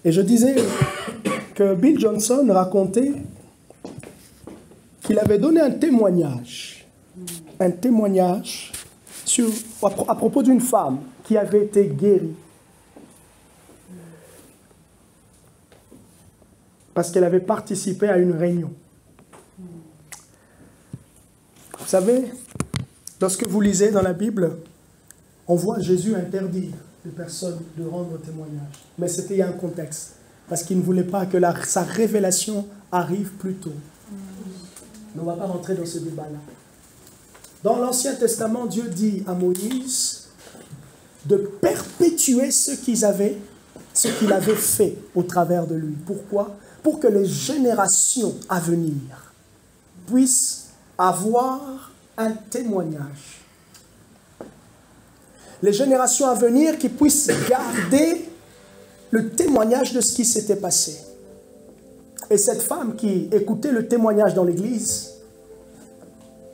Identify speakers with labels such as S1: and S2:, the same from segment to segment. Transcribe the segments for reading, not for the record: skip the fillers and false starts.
S1: Et je disais que Bill Johnson racontait qu'il avait donné un témoignage à propos d'une femme qui avait été guérie. Parce qu'elle avait participé à une réunion. Vous savez, lorsque vous lisez dans la Bible, on voit Jésus interdire les personnes de rendre témoignage. Mais c'était il y a un contexte. Parce qu'il ne voulait pas que sa révélation arrive plus tôt. Mais on ne va pas rentrer dans ce débat-là. Dans l'Ancien Testament, Dieu dit à Moïse de perpétuer ce qu'il avait fait au travers de lui. Pourquoi? Pour que les générations à venir puissent avoir un témoignage. Les générations à venir qui puissent garder le témoignage de ce qui s'était passé. Et cette femme qui écoutait le témoignage dans l'église,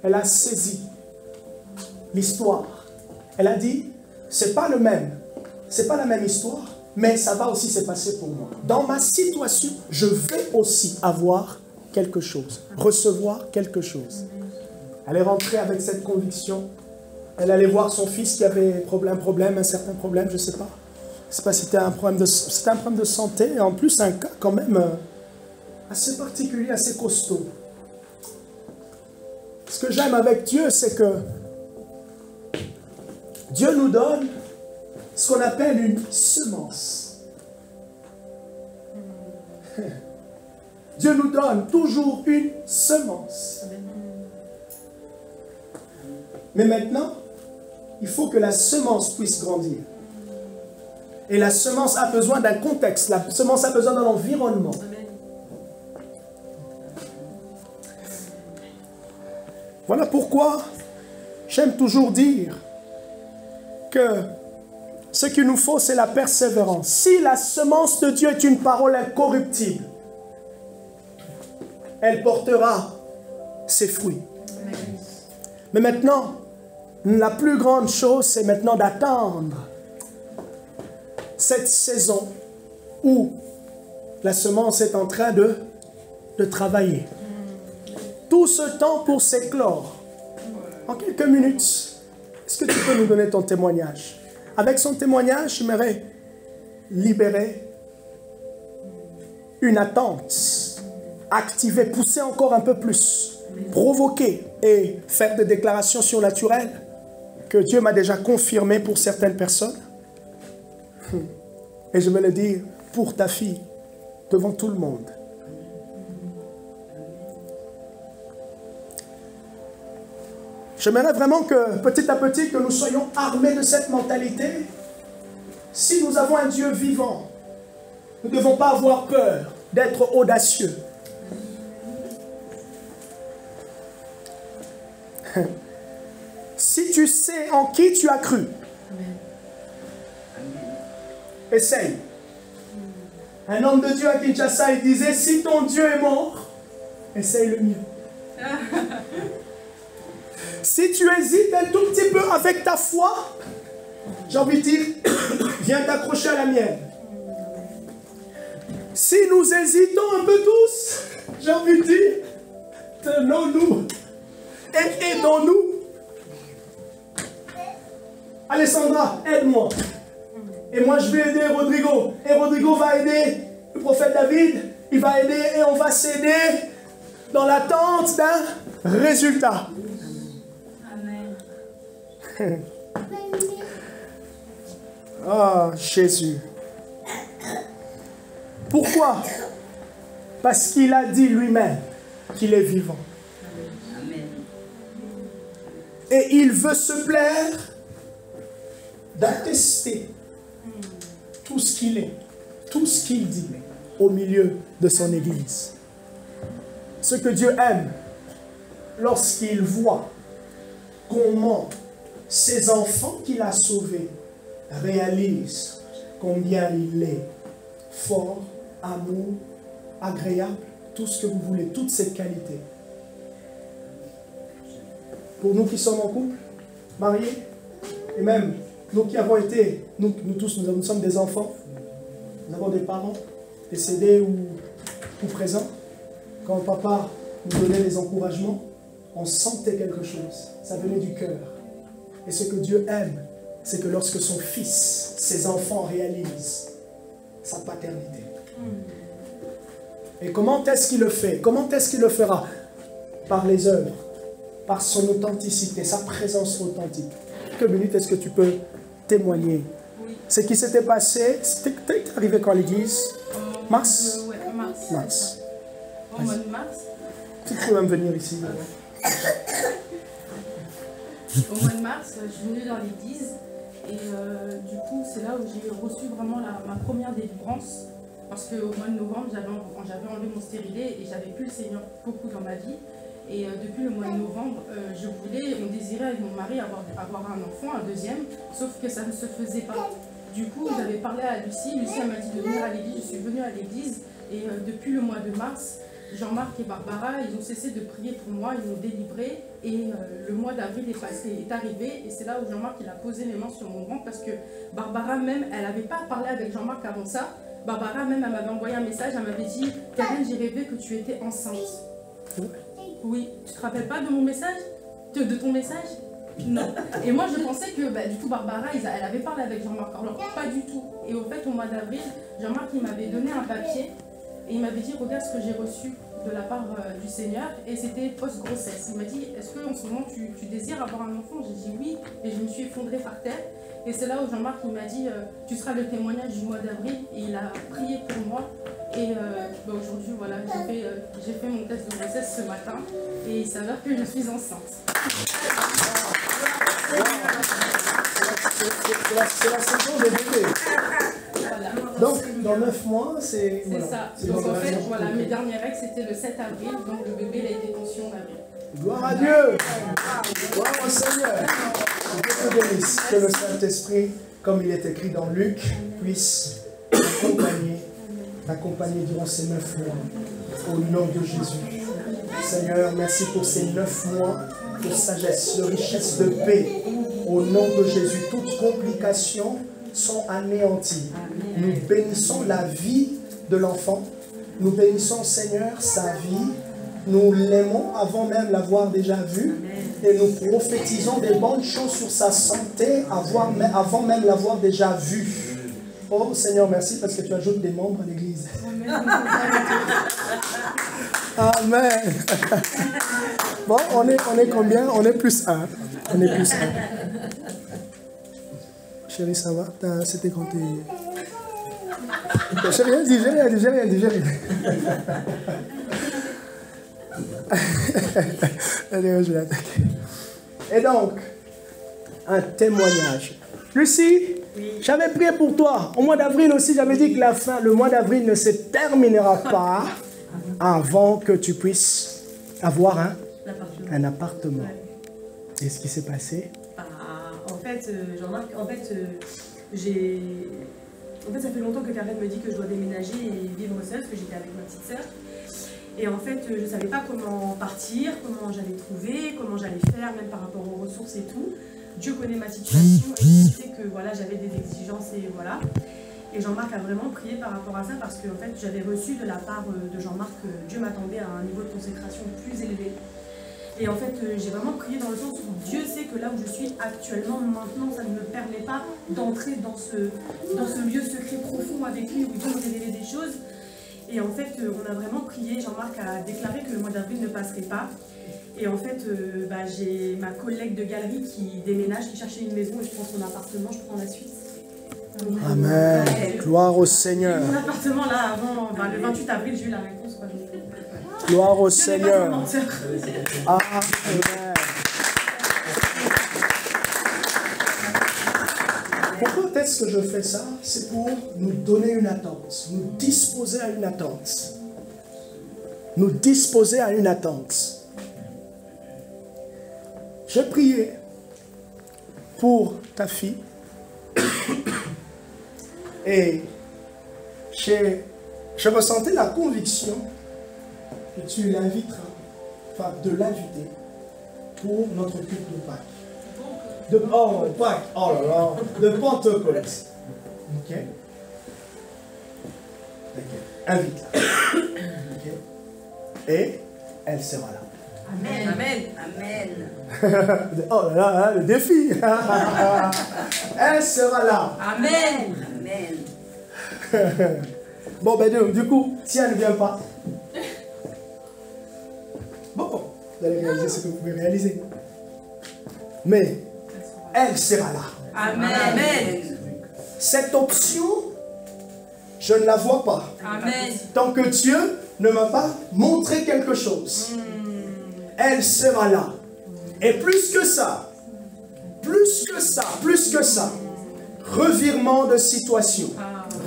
S1: elle a saisi l'histoire. Elle a dit, c'est pas la même histoire, mais ça va aussi se passer pour moi. Dans ma situation, je vais aussi avoir quelque chose, recevoir quelque chose. Elle est rentrée avec cette conviction. Elle allait voir son fils qui avait un certain problème, je ne sais pas. Je ne sais pas si c'était un problème de santé, et en plus un cas quand même assez particulier, assez costaud. Ce que j'aime avec Dieu, c'est que Dieu nous donne ce qu'on appelle une semence. Dieu nous donne toujours une semence. Mais maintenant, il faut que la semence puisse grandir. Et la semence a besoin d'un contexte, la semence a besoin d'un environnement. Voilà pourquoi j'aime toujours dire que ce qu'il nous faut, c'est la persévérance. Si la semence de Dieu est une parole incorruptible, elle portera ses fruits. Mais maintenant, la plus grande chose, c'est maintenant d'attendre cette saison où la semence est en train de travailler. Tout ce temps pour s'éclore. En quelques minutes, est-ce que tu peux nous donner ton témoignage? Avec son témoignage, j'aimerais libérer une attente, activer, pousser encore un peu plus, provoquer et faire des déclarations surnaturelles que Dieu m'a déjà confirmées pour certaines personnes. Et je vais le dire pour ta fille, devant tout le monde. J'aimerais vraiment que, petit à petit, que nous soyons armés de cette mentalité. Si nous avons un Dieu vivant, nous ne devons pas avoir peur d'être audacieux. Si tu sais en qui tu as cru, essaye. Un homme de Dieu à Kinshasa, il disait, si ton Dieu est mort, essaye le mien. Si tu hésites un tout petit peu avec ta foi, j'ai envie de dire, viens t'accrocher à la mienne. Si nous hésitons un peu tous, j'ai envie de dire, tenons-nous et aidons-nous. Alessandra, aide-moi. Et moi, je vais aider Rodrigo. Et Rodrigo va aider le prophète David. Il va aider et on va s'aider dans l'attente d'un résultat. Amen. Oh, Jésus. Pourquoi? Parce qu'il a dit lui-même qu'il est vivant. Amen. Et il veut se plaire d'attester tout ce qu'il est, tout ce qu'il dit au milieu de son Église. Ce que Dieu aime lorsqu'il voit comment ses enfants qu'il a sauvés réalisent combien il est fort, amour, agréable, tout ce que vous voulez, toutes ces qualités. Pour nous qui sommes en couple, mariés, et même nous qui avons été, nous tous, nous sommes des enfants, nous avons des parents. décédé ou présent, quand papa nous donnait des encouragements, on sentait quelque chose. Ça venait du cœur. Et ce que Dieu aime, c'est que lorsque son fils, ses enfants réalisent sa paternité. Et comment est-ce qu'il le fait? Comment est-ce qu'il le fera? Par les œuvres, par son authenticité, sa présence authentique. Quelques minutes, est-ce que tu peux témoigner?
S2: Oui.
S1: Ce qui s'était passé, t'es arrivé quand à l'église? Mars?
S2: Ouais, mars.
S1: Mars.
S2: Au mois de mars.
S1: Tu peux même venir ici.
S2: Au mois de mars, je suis venue dans l'église et du coup, c'est là où j'ai reçu vraiment ma première délivrance. Parce qu'au mois de novembre, j'avais enlevé mon stérilet et j'avais plus le Seigneur beaucoup dans ma vie. Et depuis le mois de novembre, on désirait avec mon mari avoir un enfant, un deuxième, sauf que ça ne se faisait pas. Du coup, j'avais parlé à Lucie. Lucie m'a dit de venir à l'église. Je suis venue à l'église et depuis le mois de mars, Jean-Marc et Barbara, ils ont cessé de prier pour moi, ils m'ont délivré et le mois d'avril est arrivé et c'est là où Jean-Marc il a posé les mains sur mon ventre parce que Barbara même, elle n'avait pas parlé avec Jean-Marc avant ça. Barbara même, elle m'avait envoyé un message, elle m'avait dit « Karen, j'ai rêvé que tu étais enceinte. » Oui, tu te rappelles pas de mon message? De ton message? Non. Et moi je pensais que du coup Barbara, elle avait parlé avec Jean-Marc, alors pas du tout. Et au fait au mois d'avril, Jean-Marc il m'avait donné un papier et il m'avait dit regarde ce que j'ai reçu de la part du Seigneur et c'était post-grossesse. Il m'a dit est-ce qu'en ce moment tu désires avoir un enfant? J'ai dit oui et je me suis effondrée par terre. Et c'est là où Jean-Marc il m'a dit tu seras le témoignage du mois d'avril et il a prié pour moi. Et aujourd'hui voilà, j'ai fait mon test de grossesse ce matin et il s'avère que je suis enceinte.
S1: C'est la saison des bébés.
S2: Voilà.
S1: Donc, dans 9 mois, c'est...
S2: C'est
S1: voilà,
S2: ça. Donc en fait, voilà, mes dernières règles, c'était le 7 avril. Donc le bébé, il a été conçu en avril.
S1: Gloire à Dieu. Gloire au Seigneur. Que Dieu te bénisse. Que le Saint-Esprit, comme il est écrit dans Luc, puisse t'accompagner durant ces 9 mois. Au nom de Jésus. Seigneur, merci pour ces 9 mois de sagesse, de richesse, de paix. Au nom de Jésus, toutes complications sont anéanties. Nous bénissons la vie de l'enfant. Nous bénissons, Seigneur, sa vie. Nous l'aimons avant même l'avoir déjà vu. Et nous prophétisons des bonnes choses sur sa santé avant même l'avoir déjà vu. Oh Seigneur, merci parce que tu ajoutes des membres à l'église. Amen. Bon, on est combien? On est plus 1. On est plus 1. Chérie, ça va? C'était quand t'es... J'ai rien dit. Allez, je vais l'attaquer. Et donc, un témoignage. Lucie, oui. J'avais prié pour toi. Au mois d'avril aussi, j'avais dit que le mois d'avril ne se terminera pas avant que tu puisses avoir un appartement. Ouais. Et ce qui s'est passé?
S3: En fait, Jean-Marc, ça fait longtemps que Karen me dit que je dois déménager et vivre seule, parce que j'étais avec ma petite sœur. Et en fait, je ne savais pas comment partir, comment j'allais trouver, comment j'allais faire, même par rapport aux ressources et tout. Dieu connaît ma situation et il sait que voilà, j'avais des exigences et voilà. Et Jean-Marc a vraiment prié par rapport à ça parce que en fait, j'avais reçu de la part de Jean-Marc que Dieu m'attendait à un niveau de consécration plus élevé. Et en fait, j'ai vraiment prié dans le sens où Dieu sait que là où je suis actuellement, maintenant, ça ne me permet pas d'entrer dans ce lieu secret profond avec lui où il doit me révéler des choses. Et en fait, on a vraiment prié. Jean-Marc a déclaré que le mois d'avril ne passerait pas. Et en fait, j'ai ma collègue de galerie qui déménage, qui cherchait une maison et je prends son appartement, je prends la suite.
S1: Amen. Gloire au Seigneur.
S3: Mon appartement là, avant, le 28 avril, j'ai eu la réponse. Quoi.
S1: Gloire au Seigneur. Amen. Pourquoi est-ce que je fais ça? C'est pour nous donner une attente, nous disposer à une attente. Nous disposer à une attente. J'ai prié pour ta fille et je ressentais la conviction que tu l'inviteras, enfin de l'inviter pour notre culte de Pâques. Pâques, oh là là, de Pentecôte. Ok? D'accord. invite-la. Okay. Et elle sera là.
S3: Amen. Amen.
S2: Amen.
S1: Oh là là, le défi. Elle sera là.
S3: Amen.
S2: Amen.
S1: Bon, ben du coup, si elle ne vient pas, bon, vous allez réaliser ce que vous pouvez réaliser. Mais elle sera là.
S3: Amen. Amen.
S1: Cette option, je ne la vois pas.
S3: Amen.
S1: Tant que Dieu ne m'a pas montré quelque chose. Elle sera là. Et plus que ça, revirement de situation.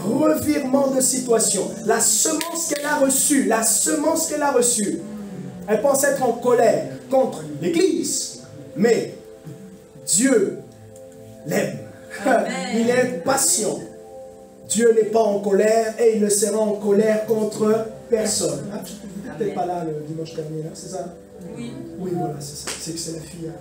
S1: Revirement de situation. La semence qu'elle a reçue, elle pense être en colère contre l'Église. Mais Dieu l'aime. Il est patient. Dieu n'est pas en colère et il ne sera en colère contre personne. Ah, tu n'étais peut-être pas là le dimanche dernier, là, c'est ça?
S3: Oui.
S1: Oui, voilà, c'est ça. C'est que c'est la fille.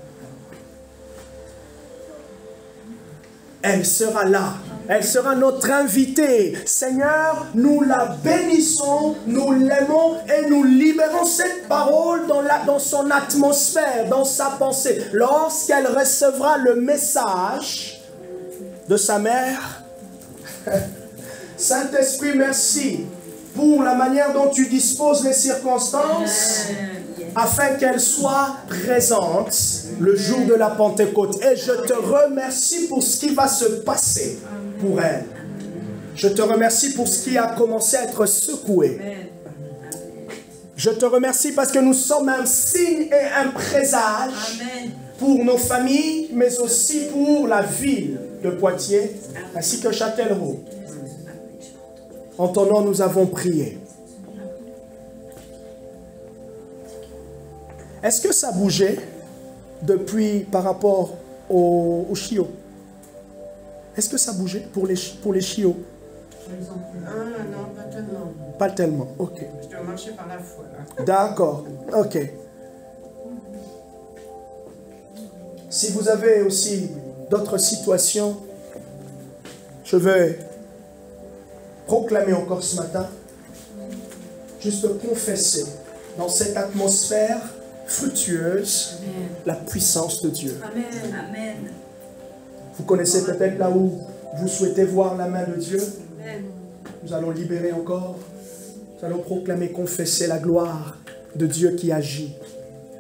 S1: Elle sera là. Elle sera notre invitée. Seigneur, nous la bénissons, nous l'aimons et nous libérons cette parole dans son atmosphère, dans sa pensée. Lorsqu'elle recevra le message de sa mère, Saint-Esprit, merci pour la manière dont tu disposes les circonstances afin qu'elle soit présente le jour de la Pentecôte. Et je te remercie pour ce qui va se passer pour elle. Je te remercie pour ce qui a commencé à être secoué. Je te remercie parce que nous sommes un signe et un présage pour nos familles, mais aussi pour la ville de Poitiers, ainsi que Châtellerault. En ton nom, nous avons prié. Est-ce que ça bougeait depuis par rapport au chiot? Est-ce que ça bougeait pour les chiots?
S4: Non, pas tellement.
S1: Pas tellement, ok.
S4: Je dois marcher par la foi, là.
S1: D'accord, ok. Si vous avez aussi d'autres situations, je vais proclamer encore ce matin, juste confesser dans cette atmosphère fructueuse la puissance de Dieu.
S3: Amen.
S2: Amen.
S1: Vous connaissez peut-être là où vous souhaitez voir la main de Dieu.
S3: Amen.
S1: Nous allons libérer encore. Nous allons proclamer, confesser la gloire de Dieu qui agit.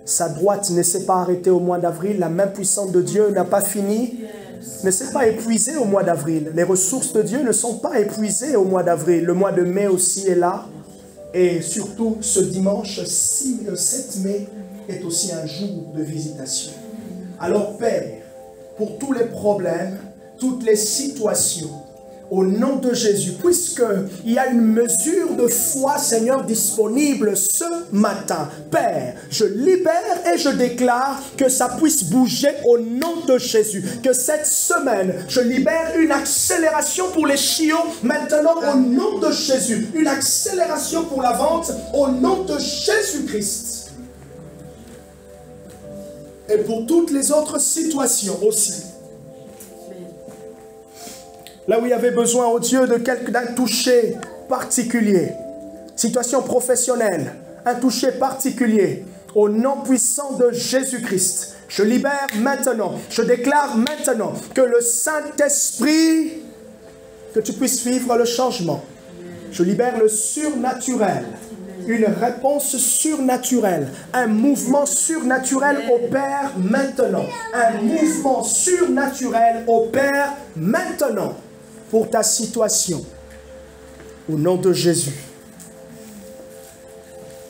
S1: Sa droite ne s'est pas arrêtée au mois d'avril. La main puissante de Dieu n'a pas fini, ne s'est pas épuisée au mois d'avril. Les ressources de Dieu ne sont pas épuisées au mois d'avril. Le mois de mai aussi est là. Et surtout, ce dimanche 7 mai est aussi un jour de visitation. Alors, Père, pour tous les problèmes, toutes les situations, au nom de Jésus, puisqu'il y a une mesure de foi, Seigneur, disponible ce matin. Père, je libère et je déclare que ça puisse bouger au nom de Jésus. Que cette semaine, je libère une accélération pour les chiots maintenant au nom de Jésus. Une accélération pour la vente au nom de Jésus-Christ. Et pour toutes les autres situations aussi. Là où il y avait besoin, oh Dieu, d'un toucher particulier. Situation professionnelle, un toucher particulier. Au nom puissant de Jésus-Christ, je libère maintenant, je déclare maintenant que le Saint-Esprit, que tu puisses vivre le changement. Je libère le surnaturel. Une réponse surnaturelle, un mouvement surnaturel opère maintenant. Un mouvement surnaturel opère maintenant pour ta situation. Au nom de Jésus.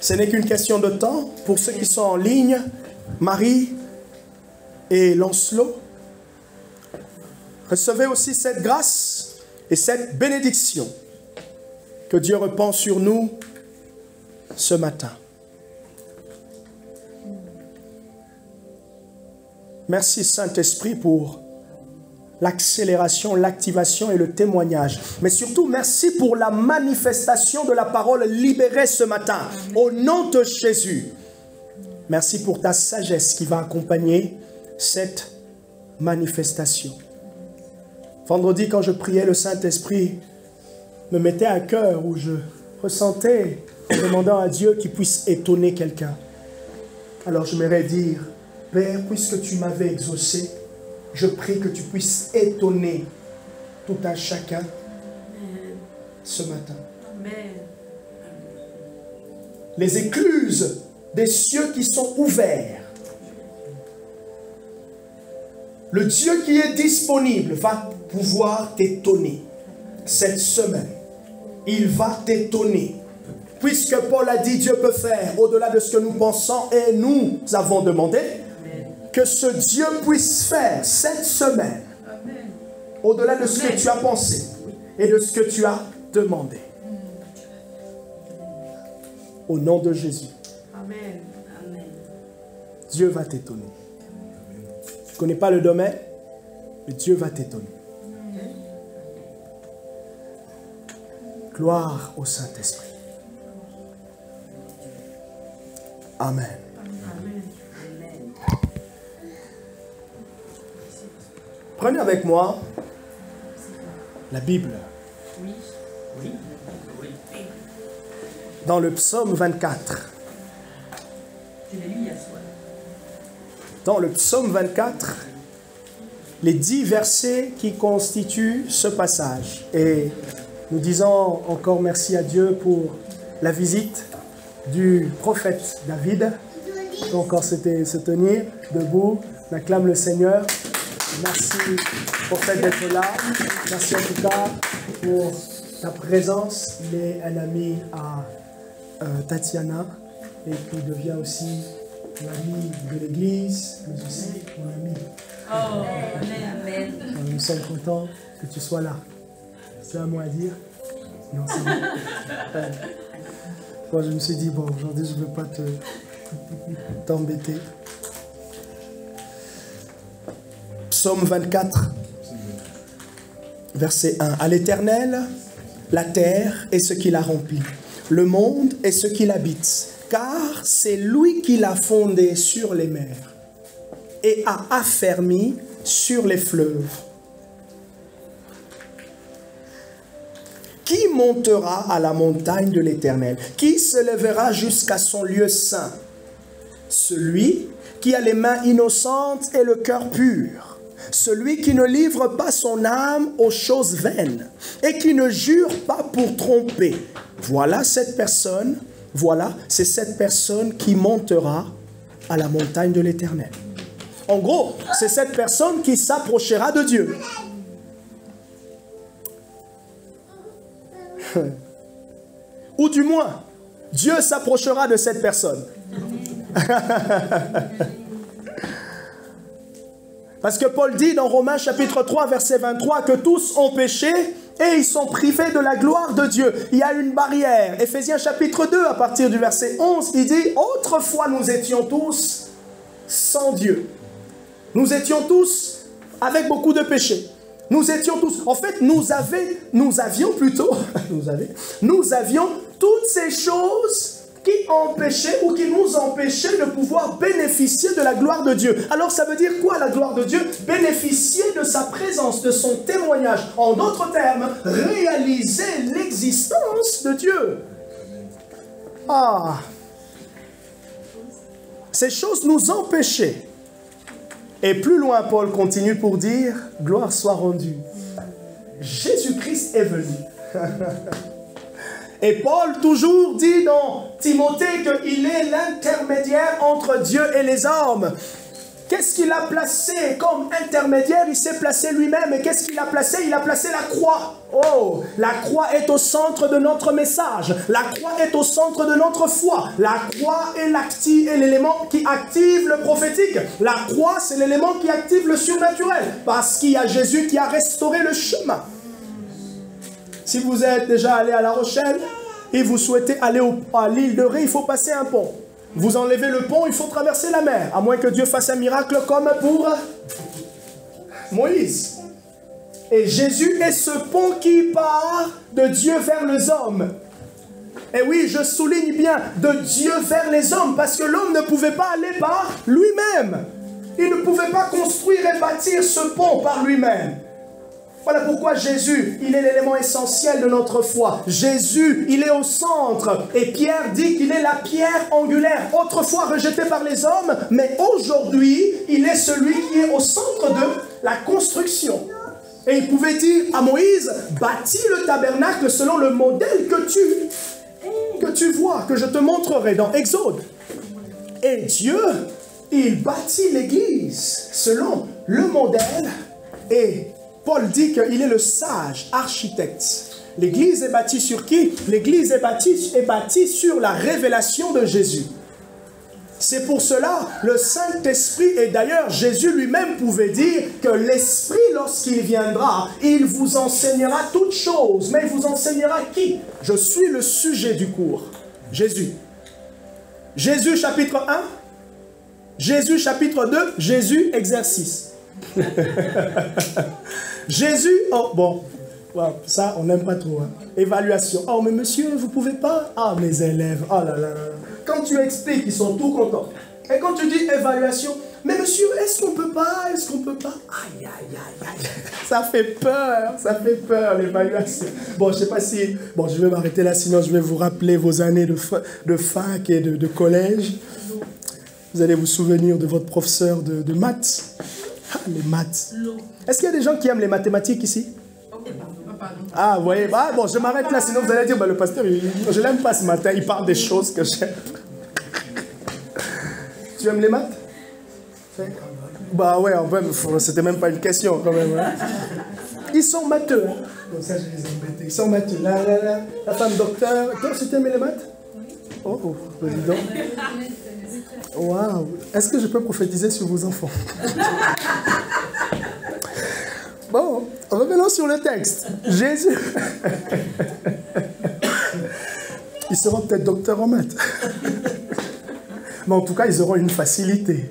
S1: Ce n'est qu'une question de temps pour ceux qui sont en ligne. Marie et Lancelot, recevez aussi cette grâce et cette bénédiction que Dieu répand sur nous ce matin. Merci Saint-Esprit pour l'accélération, l'activation et le témoignage. Mais surtout, merci pour la manifestation de la parole libérée ce matin. Au nom de Jésus. Merci pour ta sagesse qui va accompagner cette manifestation. Vendredi, quand je priais, le Saint-Esprit me mettait à cœur où je ressentez en demandant à Dieu qu'il puisse étonner quelqu'un. Alors j'aimerais dire, Père, puisque tu m'avais exaucé, je prie que tu puisses étonner tout un chacun ce matin.
S3: Amen.
S1: Les écluses des cieux qui sont ouverts. Le Dieu qui est disponible va pouvoir t'étonner cette semaine. Il va t'étonner. Puisque Paul a dit, Dieu peut faire au-delà de ce que nous pensons et nous avons demandé, que ce Dieu puisse faire cette semaine, au-delà de ce que tu as pensé et de ce que tu as demandé. Au nom de Jésus.
S3: Amen.
S1: Dieu va t'étonner. Tu ne connais pas le domaine, mais Dieu va t'étonner. Gloire au Saint-Esprit. Amen. Prenez avec moi la Bible. Dans le psaume 24.
S3: Je l'ai lu hier soir.
S1: Dans le psaume 24, les 10 versets qui constituent ce passage. Et nous disons encore merci à Dieu pour la visite du prophète David. Il peut encore se tenir debout. On acclame le Seigneur. Merci pour le fait d'être là. Merci en tout cas pour ta présence. Il est un ami à Tatiana et qui devient aussi l'ami de l'Église, mais aussi mon ami.
S3: Oh, amen.
S1: Nous sommes contents que tu sois là. C'est à moi à dire? Non, c'est bon. Moi, je me suis dit, bon, aujourd'hui, je ne veux pas t'embêter. Psaume 24, verset 1. À l'Éternel, la terre et ce qui la remplit, le monde et ce qui l'habite, car c'est lui qui l'a fondé sur les mers et a affermi sur les fleuves. Qui montera à la montagne de l'Éternel? Qui se lèvera jusqu'à son lieu saint? Celui qui a les mains innocentes et le cœur pur. Celui qui ne livre pas son âme aux choses vaines et qui ne jure pas pour tromper. Voilà cette personne, c'est cette personne qui montera à la montagne de l'Éternel. En gros, c'est cette personne qui s'approchera de Dieu. Ou du moins, Dieu s'approchera de cette personne. Parce que Paul dit dans Romains chapitre 3 verset 23 que tous ont péché et ils sont privés de la gloire de Dieu. Il y a une barrière. Éphésiens chapitre 2 à partir du verset 11, il dit « Autrefois nous étions tous sans Dieu. Nous étions tous avec beaucoup de péchés. Nous étions tous, en fait, nous avions toutes ces choses qui empêchaient ou qui nous empêchaient de pouvoir bénéficier de la gloire de Dieu. Alors ça veut dire quoi la gloire de Dieu? Bénéficier de sa présence, de son témoignage. En d'autres termes, réaliser l'existence de Dieu. Ah! Ces choses nous empêchaient. Et plus loin, Paul continue pour dire, gloire soit rendue. Jésus-Christ est venu. Et Paul toujours dit dans Timothée qu'il est l'intermédiaire entre Dieu et les hommes. Qu'est-ce qu'il a placé comme intermédiaire? Il s'est placé lui-même. Et qu'est-ce qu'il a placé? Il a placé la croix. Oh, la croix est au centre de notre message. La croix est au centre de notre foi. La croix est l'élément qui active le prophétique. La croix, c'est l'élément qui active le surnaturel. Parce qu'il y a Jésus qui a restauré le chemin. Si vous êtes déjà allé à La Rochelle et vous souhaitez aller à l'île de Ré, il faut passer un pont. Vous enlevez le pont, il faut traverser la mer. À moins que Dieu fasse un miracle comme pour Moïse. Et Jésus est ce pont qui part de Dieu vers les hommes. Et oui, je souligne bien, de Dieu vers les hommes, parce que l'homme ne pouvait pas aller par lui-même. Il ne pouvait pas construire et bâtir ce pont par lui-même. Voilà pourquoi Jésus, il est l'élément essentiel de notre foi. Jésus, il est au centre. Et Pierre dit qu'il est la pierre angulaire, autrefois rejetée par les hommes, mais aujourd'hui, il est celui qui est au centre de la construction. Et il pouvait dire à Moïse, bâtis le tabernacle selon le modèle que tu vois, que je te montrerai dans Exode. Et Dieu, il bâtit l'église selon le modèle. Et Paul dit qu'il est le sage architecte. L'église est bâtie sur qui? L'église est bâtie sur la révélation de Jésus. C'est pour cela le Saint-Esprit, et d'ailleurs Jésus lui-même pouvait dire que l'Esprit, lorsqu'il viendra, il vous enseignera toutes choses. Mais il vous enseignera qui? Je suis le sujet du cours. Jésus. Jésus chapitre 1. Jésus chapitre 2. Jésus exercice. Jésus, oh bon, wow, ça on n'aime pas trop. Hein. Évaluation. Oh mais monsieur, vous pouvez pas? Ah mes élèves, oh là là là. Quand tu expliques, ils sont tout contents. Et quand tu dis évaluation, mais monsieur, est-ce qu'on peut pas? Est-ce qu'on peut pas? Aïe, aïe, aïe, aïe. Ça fait peur l'évaluation. Bon, je sais pas si... Bon, je vais m'arrêter là, sinon je vais vous rappeler vos années de fac et de collège. Vous allez vous souvenir de votre professeur de maths. Ah, les maths. Est-ce qu'il y a des gens qui aiment les mathématiques ici? Ah, vous voyez, bah, bon, je m'arrête là, sinon vous allez dire, bah, le pasteur, je l'aime pas ce matin, il parle des choses que j'aime. Tu aimes les maths? Bah ouais, en fait, c'était même pas une question quand même. Hein. Ils sont matheux. Hein. Bon, ça, je les ai embêtés. Ils sont matheux. La femme docteur. Toi, tu aimes les maths? Oh, dis donc. Waouh. Est-ce que je peux prophétiser sur vos enfants? Bon, revenons sur le texte. Jésus. Ils seront peut-être docteurs en maths. Mais en tout cas, ils auront une facilité.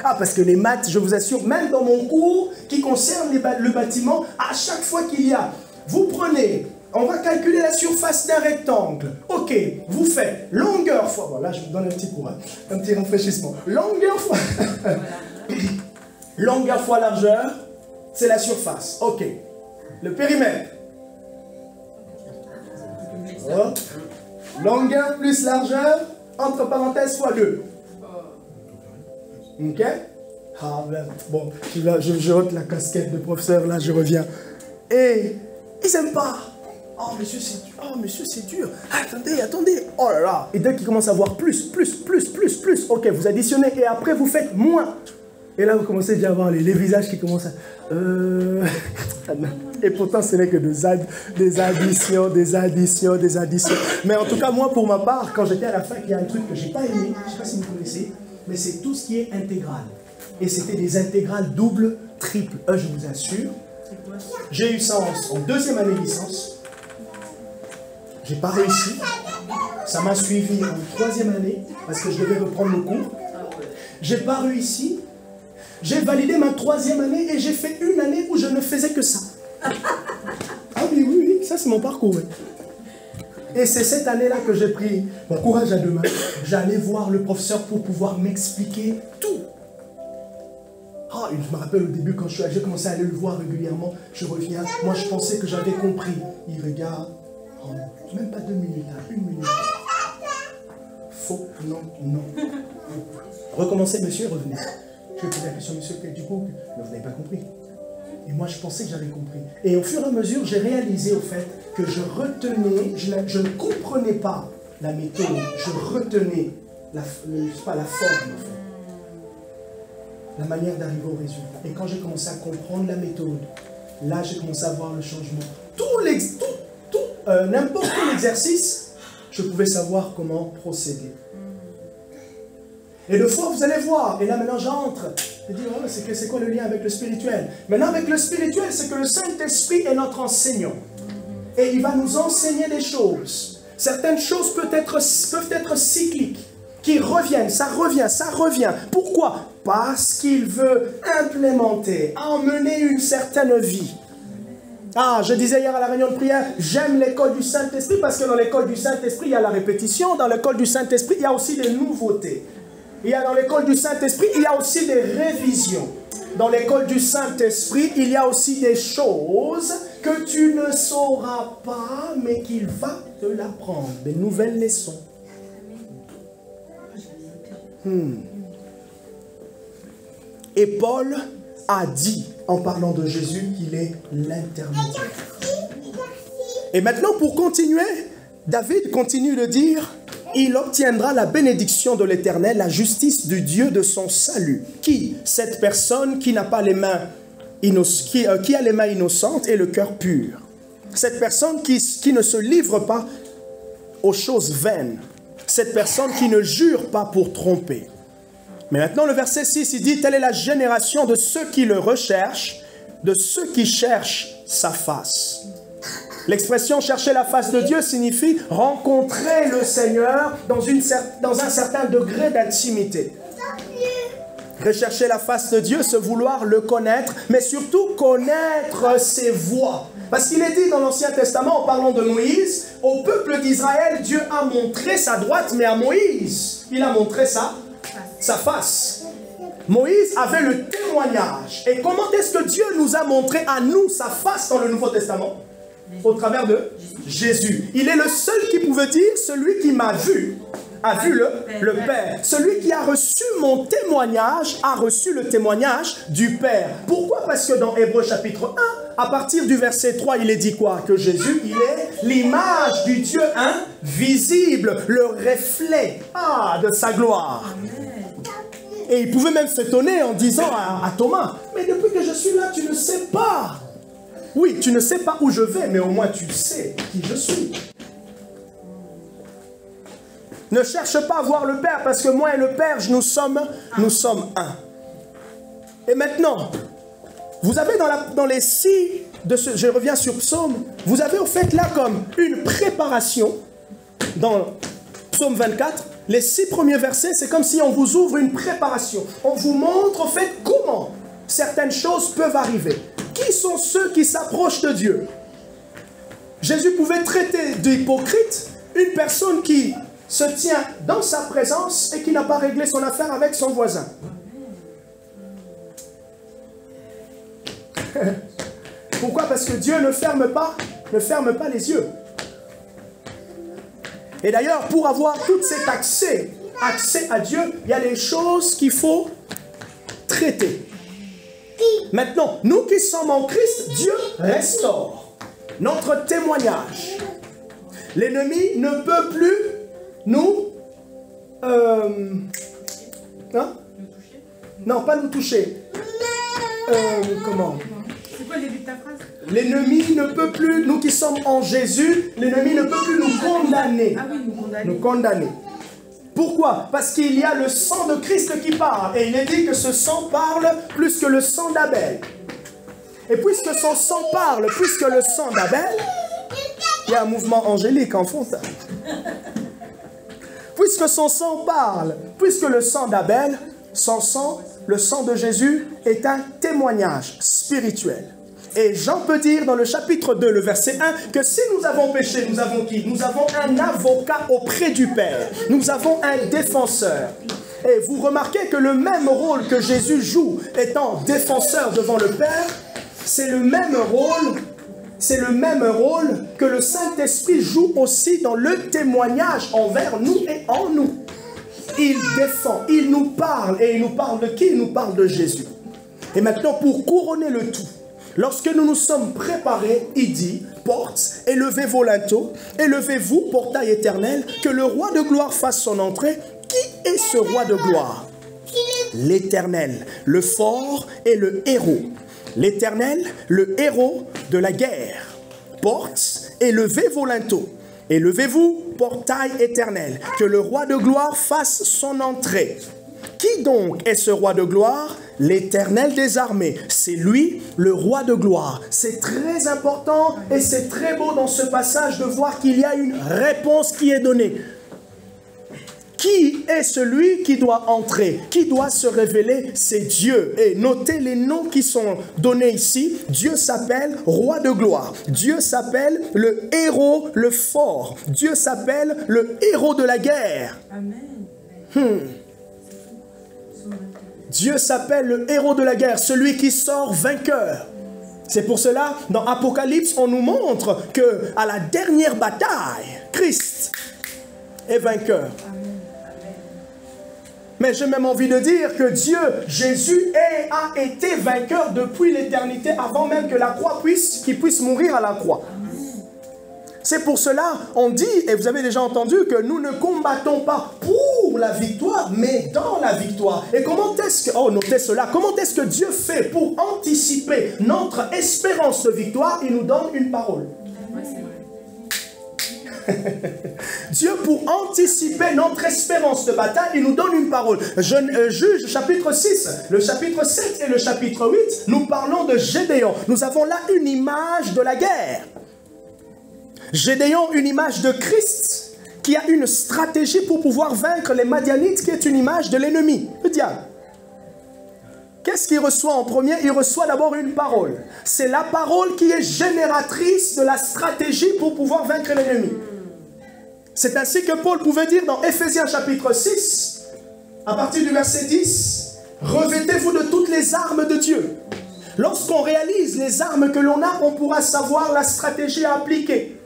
S1: Ah, parce que les maths, je vous assure, même dans mon cours qui concerne le bâtiment, à chaque fois qu'il y a, vous prenez, on va calculer la surface d'un rectangle. Ok, vous faites longueur fois, bon là je vous donne un petit cours, hein, un petit rafraîchissement. Longueur fois, longueur fois largeur, c'est la surface. Ok, le périmètre. Oh. Longueur plus largeur, entre parenthèses fois 2. Ok? Ah, ben, bon, je ôte la casquette de professeur, là, je reviens. Et ils n'aiment pas. Oh, monsieur, c'est dur. Oh, monsieur, c'est dur. Attendez. Oh là là. Et dès qu'ils commencent à voir plus. Ok, vous additionnez et après, vous faites moins. Et là, vous commencez déjà à voir les visages qui commencent à... Et pourtant, ce n'est que des additions. Mais en tout cas, moi, pour ma part, quand j'étais à la fac, il y a un truc que je n'ai pas aimé. Je ne sais pas si vous connaissez. Mais c'est tout ce qui est intégral. Et c'était des intégrales doubles, triples. Je vous assure. J'ai eu ça en deuxième année de licence. J'ai pas réussi. Ça m'a suivi en troisième année, parce que je devais reprendre le cours. J'ai pas réussi. J'ai validé ma troisième année et j'ai fait une année où je ne faisais que ça. Ah oui, ça c'est mon parcours. Oui. Et c'est cette année-là que j'ai pris mon courage à deux mains. J'allais voir le professeur pour pouvoir m'expliquer tout. Ah, je me rappelle au début quand j'ai commencé à aller le voir régulièrement, je reviens. Moi, je pensais que j'avais compris. Il regarde. Oh, même pas 2 minutes, là, 1 minute. Faux, non. Recommencez, monsieur, revenez. Je vais poser la question, monsieur, du coup, vous n'avez pas compris. Et moi, je pensais que j'avais compris. Et au fur et à mesure, j'ai réalisé au fait que je retenais, je ne comprenais pas la méthode, je retenais la forme, en fait. La manière d'arriver au résultat. Et quand j'ai commencé à comprendre la méthode, là, j'ai commencé à voir le changement. N'importe quel exercice, je pouvais savoir comment procéder. Et de fois, vous allez voir, et là maintenant j'entre, je dis, oh, c'est quoi le lien avec le spirituel? Maintenant avec le spirituel, c'est que le Saint-Esprit est notre enseignant. Et il va nous enseigner des choses. Certaines choses peuvent être cycliques, qui reviennent, ça revient. Pourquoi? Parce qu'il veut implémenter, emmener une certaine vie. Ah, je disais hier à la réunion de prière, j'aime l'école du Saint-Esprit parce que dans l'école du Saint-Esprit, il y a la répétition. Dans l'école du Saint-Esprit, il y a aussi des nouveautés. Dans l'école du Saint-Esprit, il y a aussi des révisions. dans l'école du Saint-Esprit, il y a aussi des choses que tu ne sauras pas, mais qu'il va te l'apprendre. Des nouvelles leçons. Et Paul a dit, en parlant de Jésus, qu'il est l'intermédiaire. Et maintenant, pour continuer, David continue de dire, il obtiendra la bénédiction de l'Éternel, la justice du Dieu de son salut. Qui? Cette personne qui n'a pas les mains, qui a les mains innocentes et le cœur pur. Cette personne qui ne se livre pas aux choses vaines. Cette personne qui ne jure pas pour tromper. Mais maintenant, le verset 6, il dit, telle est la génération de ceux qui le recherchent, de ceux qui cherchent sa face. L'expression « chercher la face de Dieu » signifie rencontrer le Seigneur dans un certain degré d'intimité. Rechercher la face de Dieu, c'est vouloir le connaître, mais surtout connaître ses voies. Parce qu'il est dit dans l'Ancien Testament, en parlant de Moïse, au peuple d'Israël, Dieu a montré sa droite, mais à Moïse, il a montré sa face. Moïse avait le témoignage. Et comment est-ce que Dieu nous a montré à nous sa face dans le Nouveau Testament? Au travers de Jésus. Il est le seul qui pouvait dire, celui qui m'a vu, a vu le Père. Celui qui a reçu mon témoignage, a reçu le témoignage du Père. Pourquoi? Parce que dans Hébreux chapitre 1, à partir du verset 3, il est dit quoi? Que Jésus, il est l'image du Dieu invisible, le reflet de sa gloire. Et il pouvait même s'étonner en disant à Thomas, mais depuis que je suis là, tu ne sais pas. Oui, tu ne sais pas où je vais, mais au moins tu sais qui je suis. Ne cherche pas à voir le Père, parce que moi et le Père, nous sommes un. Et maintenant, vous avez dans les 6, je reviens sur Psaume, vous avez au fait là comme une préparation, dans Psaume 24, les 6 premiers versets, c'est comme si on vous ouvre une préparation. On vous montre au fait comment certaines choses peuvent arriver. Qui sont ceux qui s'approchent de Dieu? Jésus pouvait traiter d'hypocrite une personne qui se tient dans sa présence et qui n'a pas réglé son affaire avec son voisin. Pourquoi? Parce que Dieu ne ferme pas les yeux. Et d'ailleurs, pour avoir tout cet accès à Dieu, il y a des choses qu'il faut traiter. Maintenant, nous qui sommes en Christ, Dieu restaure notre témoignage. L'ennemi ne peut plus nous... non, pas nous toucher. Comment?
S3: C'est quoi le début de ta phrase?
S1: L'ennemi ne peut plus, nous qui sommes en Jésus, l'ennemi ne peut plus nous condamner.
S3: Ah oui, nous condamner.
S1: Nous condamner. Pourquoi? Parce qu'il y a le sang de Christ qui parle. Et il est dit que ce sang parle plus que le sang d'Abel. Et puisque son sang parle plus que le sang d'Abel, il y a un mouvement angélique en fond ça. Puisque son sang parle plus que le sang d'Abel, son sang, le sang de Jésus, est un témoignage spirituel. Et Jean peut dire dans le chapitre 2, le verset 1, que si nous avons péché, nous avons qui? Nous avons un avocat auprès du Père. Nous avons un défenseur. Et vous remarquez que le même rôle que Jésus joue étant défenseur devant le Père, c'est le même rôle que le Saint-Esprit joue aussi dans le témoignage envers nous et en nous. Il défend, il nous parle. Et il nous parle de qui? Il nous parle de Jésus. Et maintenant, pour couronner le tout, lorsque nous nous sommes préparés, il dit, portes, élevez vos linteaux, élevez-vous, portail éternel, que le roi de gloire fasse son entrée. Qui est ce roi de gloire? L'Éternel, le fort et le héros. L'Éternel, le héros de la guerre. Portes, élevez vos linteaux. Élevez-vous, portail éternel, que le roi de gloire fasse son entrée. Qui donc est ce roi de gloire? L'Éternel des armées. C'est lui, le roi de gloire. C'est très important et c'est très beau dans ce passage de voir qu'il y a une réponse qui est donnée. Qui est celui qui doit entrer? Qui doit se révéler? C'est Dieu. Et notez les noms qui sont donnés ici. Dieu s'appelle roi de gloire. Dieu s'appelle le héros, le fort. Dieu s'appelle le héros de la guerre.
S3: Amen.
S1: Dieu s'appelle le héros de la guerre, celui qui sort vainqueur. C'est pour cela, dans Apocalypse, on nous montre qu'à la dernière bataille, Christ est vainqueur. Mais j'ai même envie de dire que Dieu, Jésus, a été vainqueur depuis l'éternité, avant même que la croix qu'il puisse mourir à la croix. C'est pour cela, on dit, et vous avez déjà entendu, que nous ne combattons pas pour la victoire, mais dans la victoire. Et comment est-ce que, notez cela, comment est-ce que Dieu fait pour anticiper notre espérance de victoire? Il nous donne une parole. Dieu, pour anticiper notre espérance de bataille, il nous donne une parole. Juge chapitre 6, le chapitre 7 et le chapitre 8, nous parlons de Gédéon. Nous avons là une image de la guerre. Gédéon, une image de Christ qui a une stratégie pour pouvoir vaincre les Madianites, qui est une image de l'ennemi, le diable. Qu'est-ce qu'il reçoit en premier? Il reçoit d'abord une parole. C'est la parole qui est génératrice de la stratégie pour pouvoir vaincre l'ennemi. C'est ainsi que Paul pouvait dire dans Éphésiens chapitre 6, à partir du verset 10, « Revêtez-vous de toutes les armes de Dieu. » Lorsqu'on réalise les armes que l'on a, on pourra savoir la stratégie à appliquer.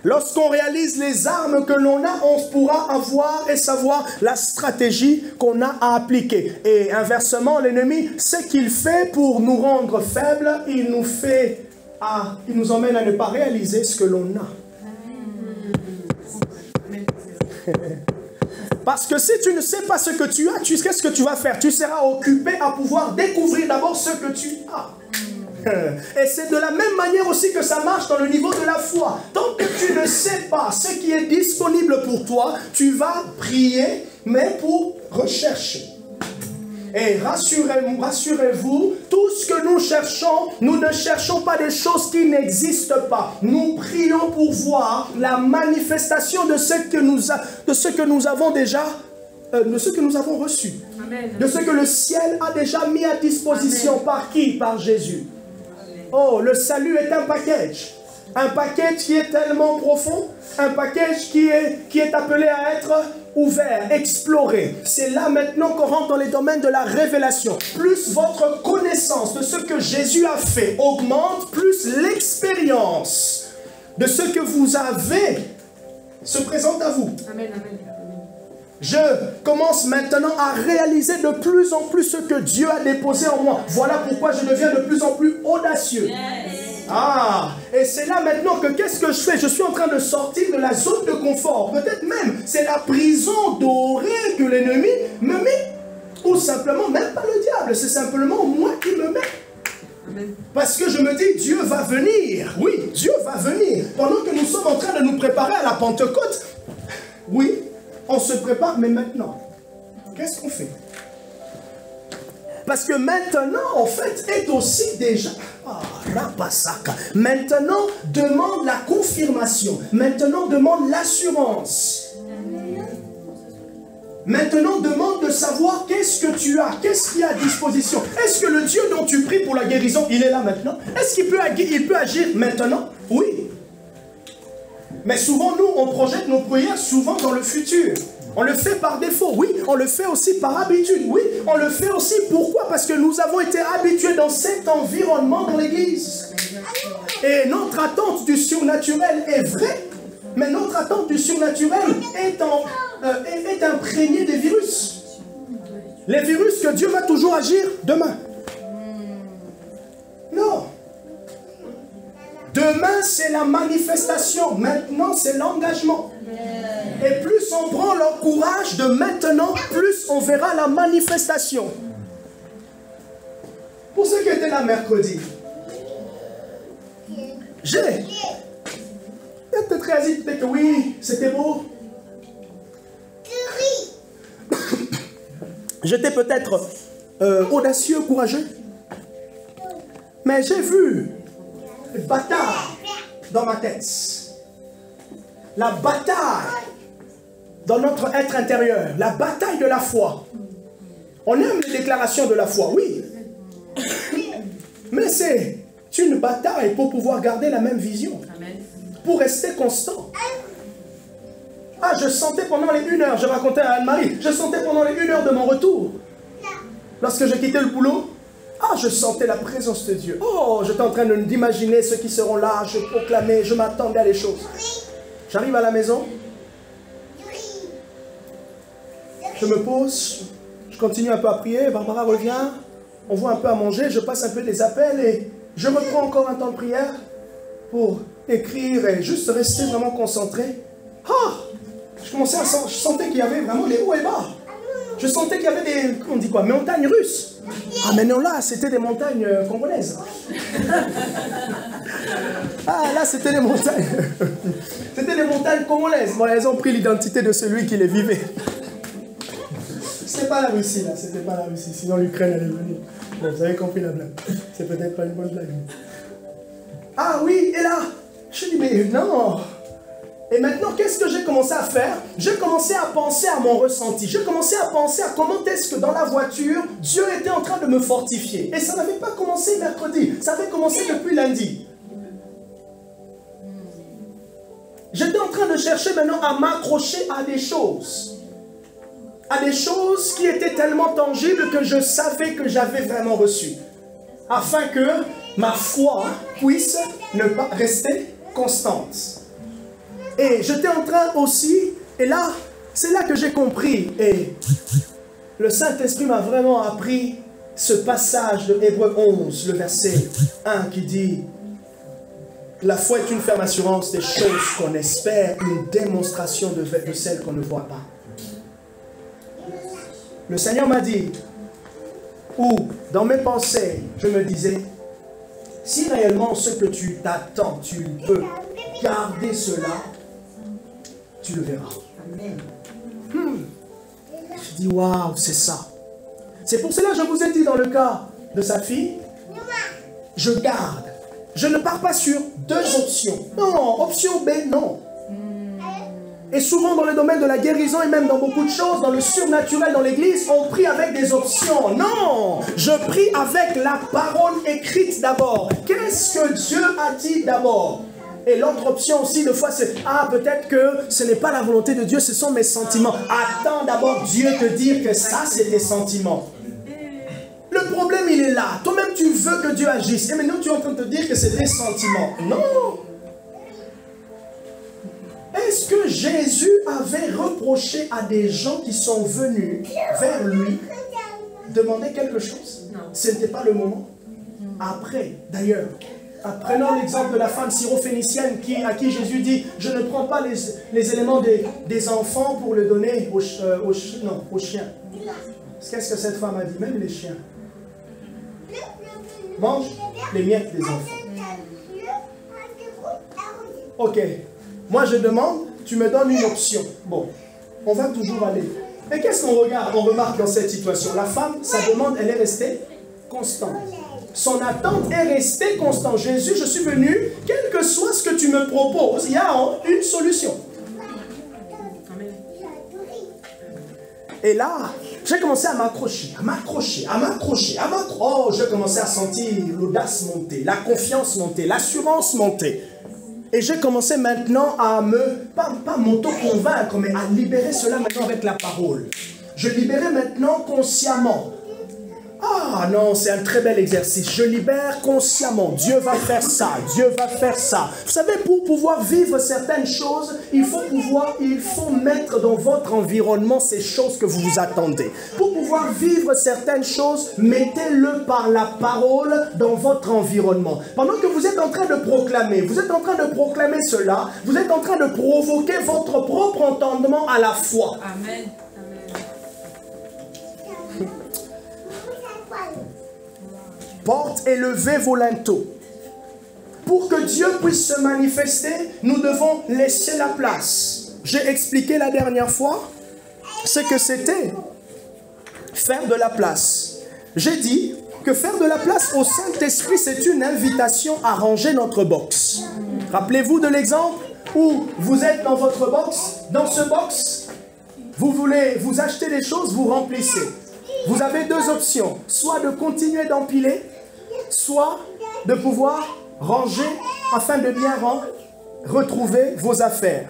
S1: Lorsqu'on réalise les armes que l'on a, on pourra avoir et savoir la stratégie qu'on a à appliquer. Et inversement, l'ennemi, ce qu'il fait pour nous rendre faibles, il nous emmène à ne pas réaliser ce que l'on a. Parce que si tu ne sais pas ce que tu as, qu'est-ce que tu vas faire? Tu seras occupé à pouvoir découvrir d'abord ce que tu as. Et c'est de la même manière aussi que ça marche dans le niveau de la foi. Tant que tu ne sais pas ce qui est disponible pour toi, tu vas prier, mais pour rechercher. Et rassurez-vous, tout ce que nous cherchons, nous ne cherchons pas des choses qui n'existent pas. Nous prions pour voir la manifestation de ce que nous avons déjà, de ce que nous avons reçu. Amen. De ce que le ciel a déjà mis à disposition. Amen. Par qui? Par Jésus. Amen. Oh, le salut est un package. Un package qui est tellement profond, un package qui est appelé à être ouvert, exploré. C'est là maintenant qu'on rentre dans les domaines de la révélation. Plus votre connaissance de ce que Jésus a fait augmente, plus l'expérience de ce que vous avez se présente à vous. Amen, amen. Je commence maintenant à réaliser de plus en plus ce que Dieu a déposé en moi. Voilà pourquoi je deviens de plus en plus audacieux. Yes. Ah, et c'est là maintenant que qu'est-ce que je fais? Je suis en train de sortir de la zone de confort. Peut-être même, c'est la prison dorée que l'ennemi me met. Ou simplement, même pas le diable, c'est simplement moi qui me mets. Amen. Parce que je me dis, Dieu va venir. Oui, Dieu va venir. Pendant que nous sommes en train de nous préparer à la Pentecôte, oui, on se prépare, mais maintenant, qu'est-ce qu'on fait? Parce que maintenant, en fait, est aussi déjà... Maintenant, demande la confirmation. Maintenant, demande l'assurance. Maintenant, demande de savoir qu'est-ce que tu as, qu'est-ce qu'il y a à disposition. Est-ce que le Dieu dont tu pries pour la guérison, il est là maintenant? Est-ce qu'il peut agir maintenant? Oui. Mais souvent, nous, on projette nos prières souvent dans le futur. On le fait par défaut, oui. On le fait aussi par habitude, oui. On le fait aussi, pourquoi? Parce que nous avons été habitués dans cet environnement dans l'église. Et notre attente du surnaturel est vraie, mais notre attente du surnaturel est imprégnée des virus. Les virus que Dieu va toujours agir demain. Non. Demain, c'est la manifestation. Maintenant, c'est l'engagement. Et plus on prend le courage de maintenant, plus on verra la manifestation. Pour ceux qui étaient là mercredi, j'ai peut-être réalisé peut-être que oui, c'était beau. J'étais peut-être audacieux, courageux. Mais j'ai vu une bataille dans ma tête. La bataille dans notre être intérieur. La bataille de la foi. On aime les déclarations de la foi, oui. Mais c'est une bataille pour pouvoir garder la même vision. Amen. Pour rester constant. Ah, je sentais pendant les 1 heure, je racontais à Anne-Marie, je sentais pendant les 1 heure de mon retour. Lorsque je quittais le boulot, ah, je sentais la présence de Dieu. Oh, j'étais en train d'imaginer ceux qui seront là, je proclamais, je m'attendais à des choses. J'arrive à la maison, je me pose, je continue un peu à prier, Barbara revient, on voit un peu à manger, je passe un peu des appels et je reprends encore un temps de prière pour écrire et juste rester vraiment concentré. Ah, je sentais qu'il y avait vraiment des hauts et bas. Je sentais qu'il y avait des, on dit quoi, montagnes russes. Ah mais non, là, c'était des montagnes congolaises. Ah, là, c'était des montagnes. C'était des montagnes congolaises. Bon, elles ont pris l'identité de celui qui les vivait. C'était pas la Russie, là, c'était pas la Russie. Sinon, l'Ukraine, elle est venue. Bon, vous avez compris la blague. C'est peut-être pas une bonne blague. Ah oui, et là, je dis, mais non. Et maintenant, qu'est-ce que j'ai commencé à faire? J'ai commencé à penser à mon ressenti. J'ai commencé à penser à comment est-ce que dans la voiture, Dieu était en train de me fortifier. Et ça n'avait pas commencé mercredi, ça avait commencé depuis lundi. J'étais en train de chercher maintenant à m'accrocher à des choses. À des choses qui étaient tellement tangibles que je savais que j'avais vraiment reçu. Afin que ma foi puisse ne pas rester constante. Et j'étais en train aussi, et là, c'est là que j'ai compris, et le Saint-Esprit m'a vraiment appris ce passage de Hébreux 11, le verset 1 qui dit « La foi est une ferme assurance des choses qu'on espère, une démonstration de celles qu'on ne voit pas. » Le Seigneur m'a dit, ou dans mes pensées, je me disais, si réellement ce que tu t'attends, tu peux garder cela, tu le verras. Je dis, waouh, c'est ça. C'est pour cela que je vous ai dit dans le cas de sa fille, je garde. Je ne pars pas sur 2 options. Non, option B, non. Et souvent dans le domaine de la guérison et même dans beaucoup de choses, dans le surnaturel, dans l'église, on prie avec des options. Non, je prie avec la parole écrite d'abord. Qu'est-ce que Dieu a dit d'abord? Et l'autre option aussi, des fois, c'est « Ah, peut-être que ce n'est pas la volonté de Dieu, ce sont mes sentiments. » Attends d'abord Dieu te dire que ça, c'est tes sentiments. Le problème, il est là. Toi-même, tu veux que Dieu agisse. Et maintenant, tu es en train de te dire que c'est tes sentiments. Non. Est-ce que Jésus avait reproché à des gens qui sont venus vers lui demander quelque chose? Non. Ce n'était pas le moment. Après, d'ailleurs, prenons l'exemple de la femme syrophénicienne à qui Jésus dit « Je ne prends pas les éléments des enfants pour le donner aux chiens. » Qu'est-ce que cette femme a dit? Même les chiens mangent les miettes des enfants. Ok. Moi je demande, tu me donnes une option. Bon, on va toujours aller. Et qu'est-ce qu'on regarde, on remarque dans cette situation? La femme, sa demande, elle est restée constante. Son attente est restée constante. Jésus, je suis venu, quel que soit ce que tu me proposes, il y a une solution. Et là, j'ai commencé à m'accrocher, Oh, j'ai commencé à sentir l'audace monter, la confiance monter, l'assurance monter. Et j'ai commencé maintenant à pas m'auto-convaincre, mais à libérer cela maintenant avec la parole. Je libérais maintenant consciemment. Ah non, c'est un très bel exercice. Je libère consciemment. Dieu va faire ça, Dieu va faire ça. Vous savez, pour pouvoir vivre certaines choses, il faut mettre dans votre environnement ces choses que vous vous attendez. Pour pouvoir vivre certaines choses, mettez-le par la parole dans votre environnement. Pendant que vous êtes en train de proclamer, cela, vous êtes en train de provoquer votre propre entendement à la foi.
S3: Amen.
S1: Porte et levez vos linteaux. Pour que Dieu puisse se manifester, nous devons laisser la place. J'ai expliqué la dernière fois ce que c'était faire de la place. J'ai dit que faire de la place au Saint-Esprit, c'est une invitation à ranger notre box. Rappelez-vous de l'exemple où vous êtes dans votre box. Dans ce box, vous voulez vous acheter des choses, vous remplissez. Vous avez 2 options, soit de continuer d'empiler, soit de pouvoir ranger afin de bien retrouver vos affaires.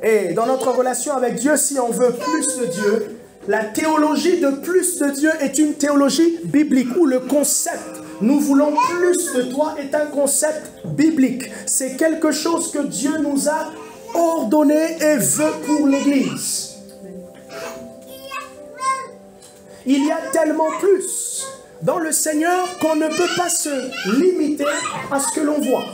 S1: Et dans notre relation avec Dieu, si on veut plus de Dieu, la théologie de plus de Dieu est une théologie biblique où le concept « nous voulons plus de toi » est un concept biblique. C'est quelque chose que Dieu nous a ordonné et veut pour l'Église. Il y a tellement plus dans le Seigneur qu'on ne peut pas se limiter à ce que l'on voit.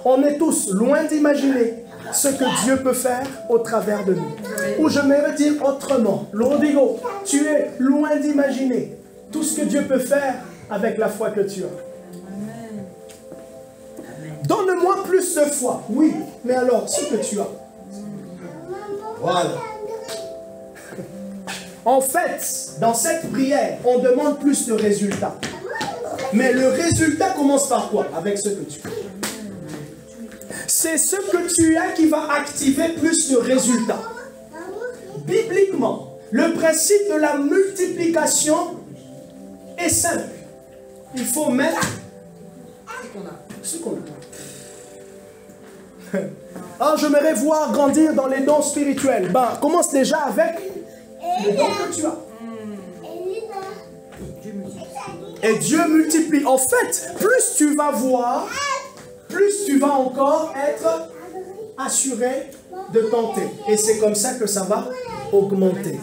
S1: On est tous loin d'imaginer ce que Dieu peut faire au travers de nous. Ou je vais dire autrement, Rodrigo, tu es loin d'imaginer tout ce que Dieu peut faire avec la foi que tu as. Donne-moi plus de foi. Oui, mais alors, ce que tu as. Voilà. En fait, dans cette prière, on demande plus de résultats. Mais le résultat commence par quoi? Avec ce que tu as. C'est ce que tu as qui va activer plus de résultats. Bibliquement, le principe de la multiplication est simple. Il faut mettre ce qu'on a. Alors, j'aimerais voir grandir dans les dons spirituels. Ben, commence déjà avec les dons que tu as. Et Dieu multiplie. En fait, plus tu vas voir, plus tu vas encore être assuré de tenter. Et c'est comme ça que ça va augmenter.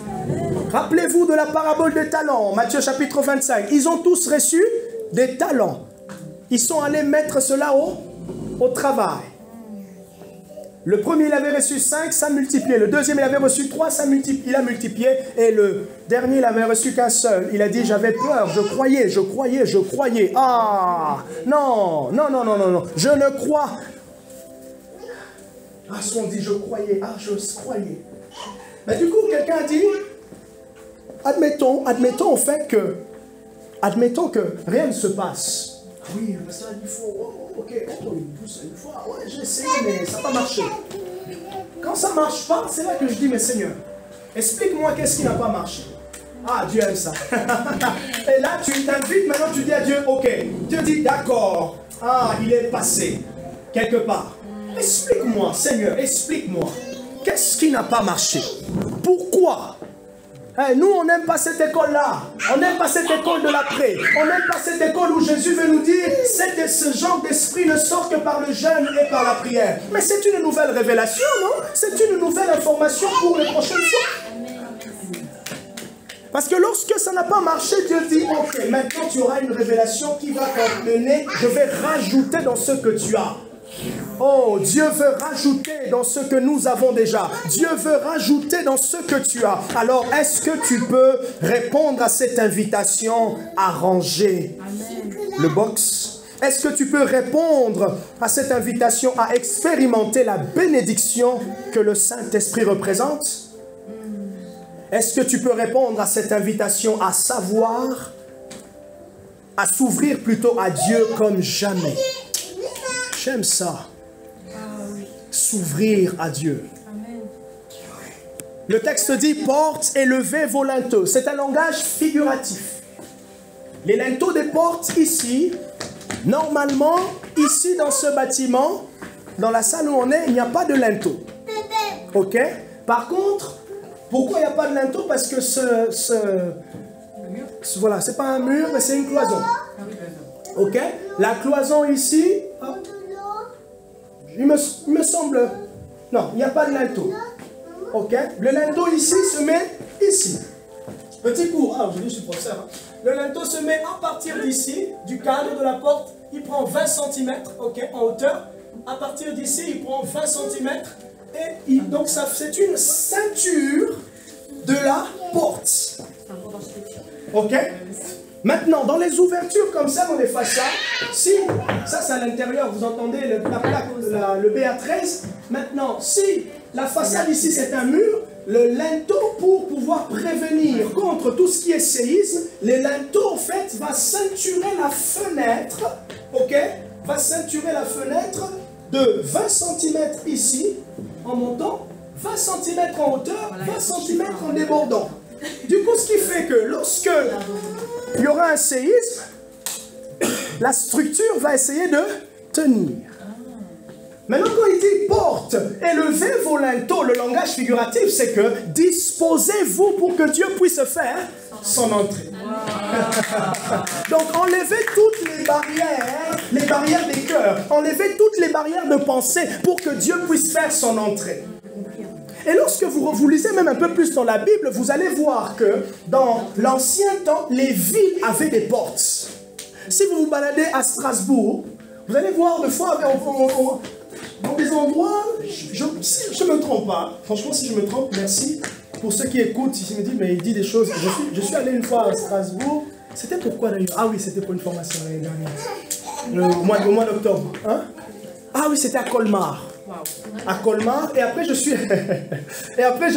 S1: Rappelez-vous de la parabole des talents, Matthieu chapitre 25. Ils ont tous reçu des talents. Ils sont allés mettre cela au travail. Le premier, il avait reçu 5, ça multipliait. Le deuxième, il avait reçu 3, il a multiplié. Et le dernier, il avait reçu qu'un seul. Il a dit, j'avais peur, je croyais. Ah, non. Je ne crois. Ah, ce qu'on dit, je croyais. Mais du coup, quelqu'un a dit, admettons que rien ne se passe. Oui, mais ça, il faut... ok, une fois, ouais, j'ai essayé, mais ça n'a pas marché. Quand ça ne marche pas, c'est là que je dis, mais Seigneur, explique-moi qu'est-ce qui n'a pas marché. Ah, Dieu aime ça. Et là, tu t'invites, maintenant tu dis à Dieu, ok. Dieu dit, d'accord. Ah, il est passé, quelque part. Explique-moi, Seigneur, explique-moi. Qu'est-ce qui n'a pas marché? Pourquoi? Nous, on n'aime pas cette école-là. On n'aime pas cette école de l'après. On n'aime pas cette école où Jésus veut nous dire ce genre d'esprit ne sort que par le jeûne et par la prière. Mais c'est une nouvelle révélation, non? C'est une nouvelle information pour les prochaines fois. Parce que lorsque ça n'a pas marché, Dieu dit, ok, maintenant tu auras une révélation qui va t'emmener, je vais rajouter dans ce que tu as. Oh, Dieu veut rajouter dans ce que nous avons déjà. Dieu veut rajouter dans ce que tu as. Alors, est-ce que tu peux répondre à cette invitation à ranger le box? Est-ce que tu peux répondre à cette invitation à expérimenter la bénédiction que le Saint-Esprit représente? Est-ce que tu peux répondre à cette invitation à savoir, à s'ouvrir plutôt à Dieu comme jamais? J'aime ça. S'ouvrir à Dieu. Amen. Le texte dit, porte et levez vos linteaux. C'est un langage figuratif. Les linteaux des portes ici, normalement, ici dans ce bâtiment, dans la salle où on est, il n'y a pas de linteau. Ok? Par contre, pourquoi il n'y a pas de linteau? Parce que voilà, c'est pas un mur, mais c'est une cloison. Ok? La cloison ici, il me semble... Non, il n'y a pas de linteau. Ok? Le linteau ici se met ici. Petit cours. Ah, aujourd'hui je suis professeur. Le linteau se met à partir d'ici, du cadre de la porte. Il prend 20 cm, ok, en hauteur. À partir d'ici, il prend 20 cm. Et donc, c'est une ceinture de la porte. Ok? Maintenant, dans les ouvertures comme ça, dans les façades, si, ça c'est à l'intérieur, vous entendez la plaque, le BA13. Maintenant, si la façade ici c'est un mur, le linteau, pour pouvoir prévenir contre tout ce qui est séisme, le linteau en fait va ceinturer la fenêtre, ok? Va ceinturer la fenêtre de 20 cm ici, en montant, 20 cm en hauteur, 20 cm en débordant. Du coup, ce qui fait que lorsque il y aura un séisme, la structure va essayer de tenir. Maintenant, quand il dit porte, élevez vos linteaux, le langage figuratif, c'est que disposez-vous pour que Dieu puisse faire son entrée. Donc, enlevez toutes les barrières des cœurs, enlevez toutes les barrières de pensée pour que Dieu puisse faire son entrée. Et lorsque vous lisez même un peu plus dans la Bible, vous allez voir que dans l'ancien temps, les villes avaient des portes. Si vous vous baladez à Strasbourg, vous allez voir des fois dans des endroits, si je ne me trompe pas, franchement si je me trompe, merci pour ceux qui écoutent, ils me disent mais il dit des choses. Je suis allé une fois à Strasbourg, c'était pourquoi d'ailleurs? Ah oui, c'était pour une formation l'année dernière, au mois d'octobre. Hein? Ah oui, c'était à Colmar. À Colmar, et après je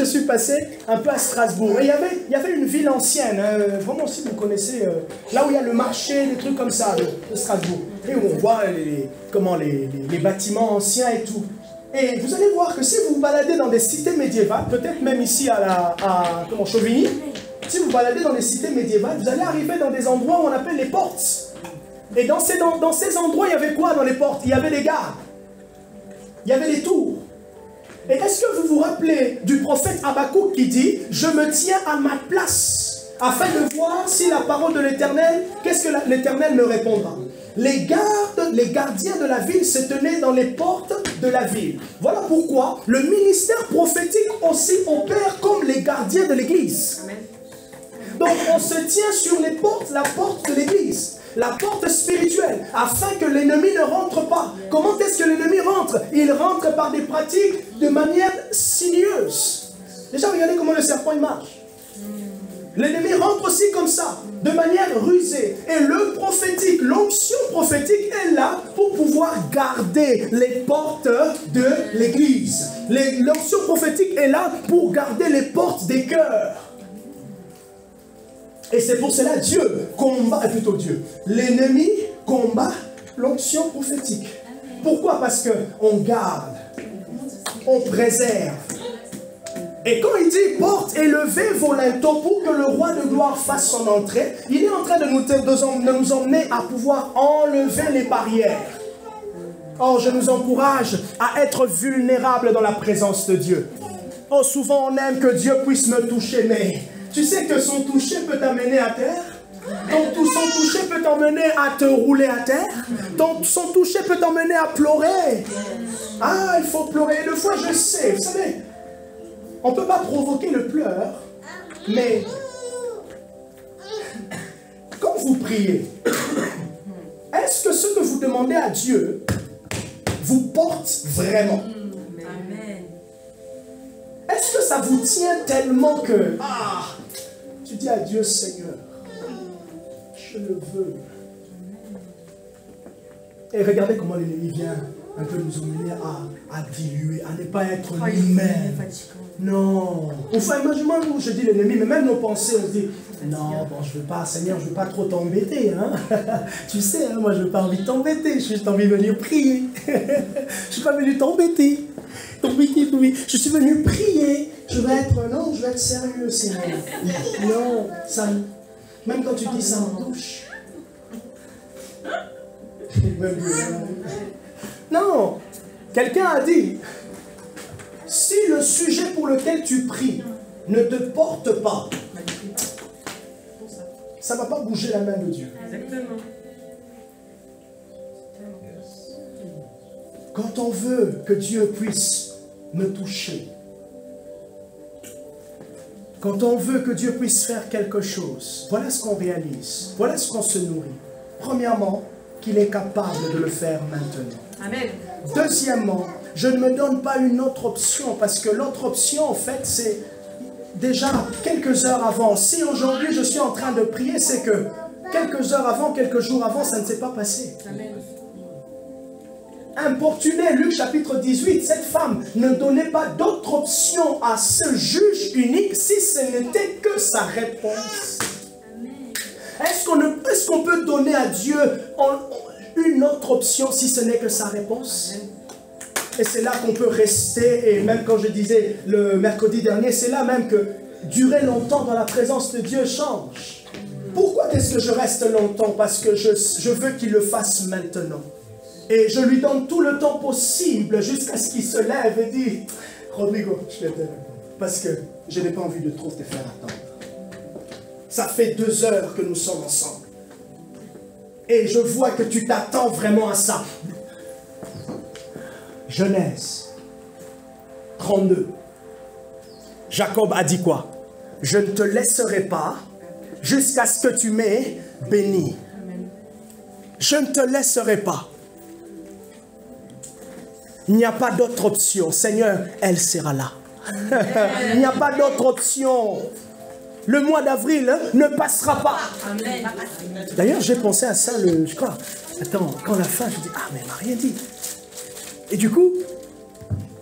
S1: suis passé un peu à Strasbourg. Et il y avait une ville ancienne, vraiment si vous connaissez, là où il y a le marché, des trucs comme ça de Strasbourg. Et où on voit les bâtiments anciens et tout. Et vous allez voir que si vous vous baladez dans des cités médiévales, peut-être même ici à Chauvigny, si vous vous baladez dans des cités médiévales, vous allez arriver dans des endroits où on appelle les portes. Et dans ces endroits, il y avait quoi dans les portes? Il y avait les gardes. Il y avait les tours. Et est-ce que vous vous rappelez du prophète Habakkuk qui dit « Je me tiens à ma place afin de voir si la parole de l'Éternel, qu'est-ce que l'Éternel me répondra ?» Les gardiens de la ville se tenaient dans les portes de la ville. Voilà pourquoi le ministère prophétique aussi opère comme les gardiens de l'église. Donc on se tient sur les portes, la porte de l'église. La porte spirituelle, afin que l'ennemi ne rentre pas. Comment est-ce que l'ennemi rentre? Il rentre par des pratiques de manière sinueuse. Déjà, regardez comment le serpent il marche. L'ennemi rentre aussi comme ça, de manière rusée. Et le prophétique, l'onction prophétique est là pour pouvoir garder les portes de l'église. L'onction prophétique est là pour garder les portes des cœurs. Et c'est pour cela Dieu combat, plutôt Dieu, l'ennemi combat l'onction prophétique. Pourquoi? Parce qu'on garde, on préserve. Et quand il dit porte, élevez vos linteaux pour que le roi de gloire fasse son entrée, il est en train de nous emmener à pouvoir enlever les barrières. Or, je nous encourage à être vulnérables dans la présence de Dieu. Oh, souvent on aime que Dieu puisse me toucher, mais tu sais que son toucher peut t'amener à terre. Son toucher peut t'emmener à te rouler à terre. Son toucher peut t'emmener à pleurer. Ah, il faut pleurer. Et des fois, je sais, vous savez, on ne peut pas provoquer le pleur, mais quand vous priez, est-ce que ce que vous demandez à Dieu vous porte vraiment?
S3: Amen.
S1: Est-ce que ça vous tient tellement que... tu dis à Dieu, Seigneur, je le veux. Et regardez comment l'ennemi vient un peu nous emmener à diluer, à ne pas être nous-mêmes. Non. Enfin, imagine-moi, je dis l'ennemi, mais même nos pensées, on se dit, non, bon, je ne veux pas, Seigneur, je ne veux pas trop t'embêter. Hein? Tu sais, hein, moi, je n'ai pas envie de t'embêter, j'ai juste envie de venir prier. Je ne suis pas venu t'embêter. Je suis venu prier. Je vais être sérieux, Seigneur. Non, ça, même quand tu dis ça en douche. Non, quelqu'un a dit, si le sujet pour lequel tu pries ne te porte pas, ça ne va pas bouger la main de Dieu.
S3: Exactement.
S1: Quand on veut que Dieu puisse me toucher, quand on veut que Dieu puisse faire quelque chose, voilà ce qu'on réalise, voilà ce qu'on se nourrit. Premièrement, qu'il est capable de le faire maintenant.
S3: Amen.
S1: Deuxièmement, je ne me donne pas une autre option, parce que l'autre option, en fait, c'est déjà quelques heures avant. Si aujourd'hui je suis en train de prier, c'est que quelques heures avant, quelques jours avant, ça ne s'est pas passé.
S3: Amen.
S1: Importuné, Luc chapitre 18, cette femme ne donnait pas d'autre option à ce juge unique si ce n'était que sa réponse. Est-ce qu'on peut donner à Dieu une autre option si ce n'est que sa réponse? Et c'est là qu'on peut rester, et même quand je disais le mercredi dernier, c'est là même que durer longtemps dans la présence de Dieu change. Pourquoi est-ce que je reste longtemps? Parce que je veux qu'il le fasse maintenant. Et je lui donne tout le temps possible jusqu'à ce qu'il se lève et dit, Rodrigo, je vais te répondre. Parce que je n'ai pas envie de trop te faire attendre. Ça fait 2 heures que nous sommes ensemble. Et je vois que tu t'attends vraiment à ça. Genèse 32. Jacob a dit quoi? Je ne te laisserai pas jusqu'à ce que tu m'aies béni. Je ne te laisserai pas. Il n'y a pas d'autre option. Seigneur, elle sera là. Il n'y a pas d'autre option. Le mois d'avril ne passera pas. D'ailleurs, j'ai pensé à ça, je crois. Attends, quand la fin, je dis, ah, mais elle m'a rien dit. Et du coup,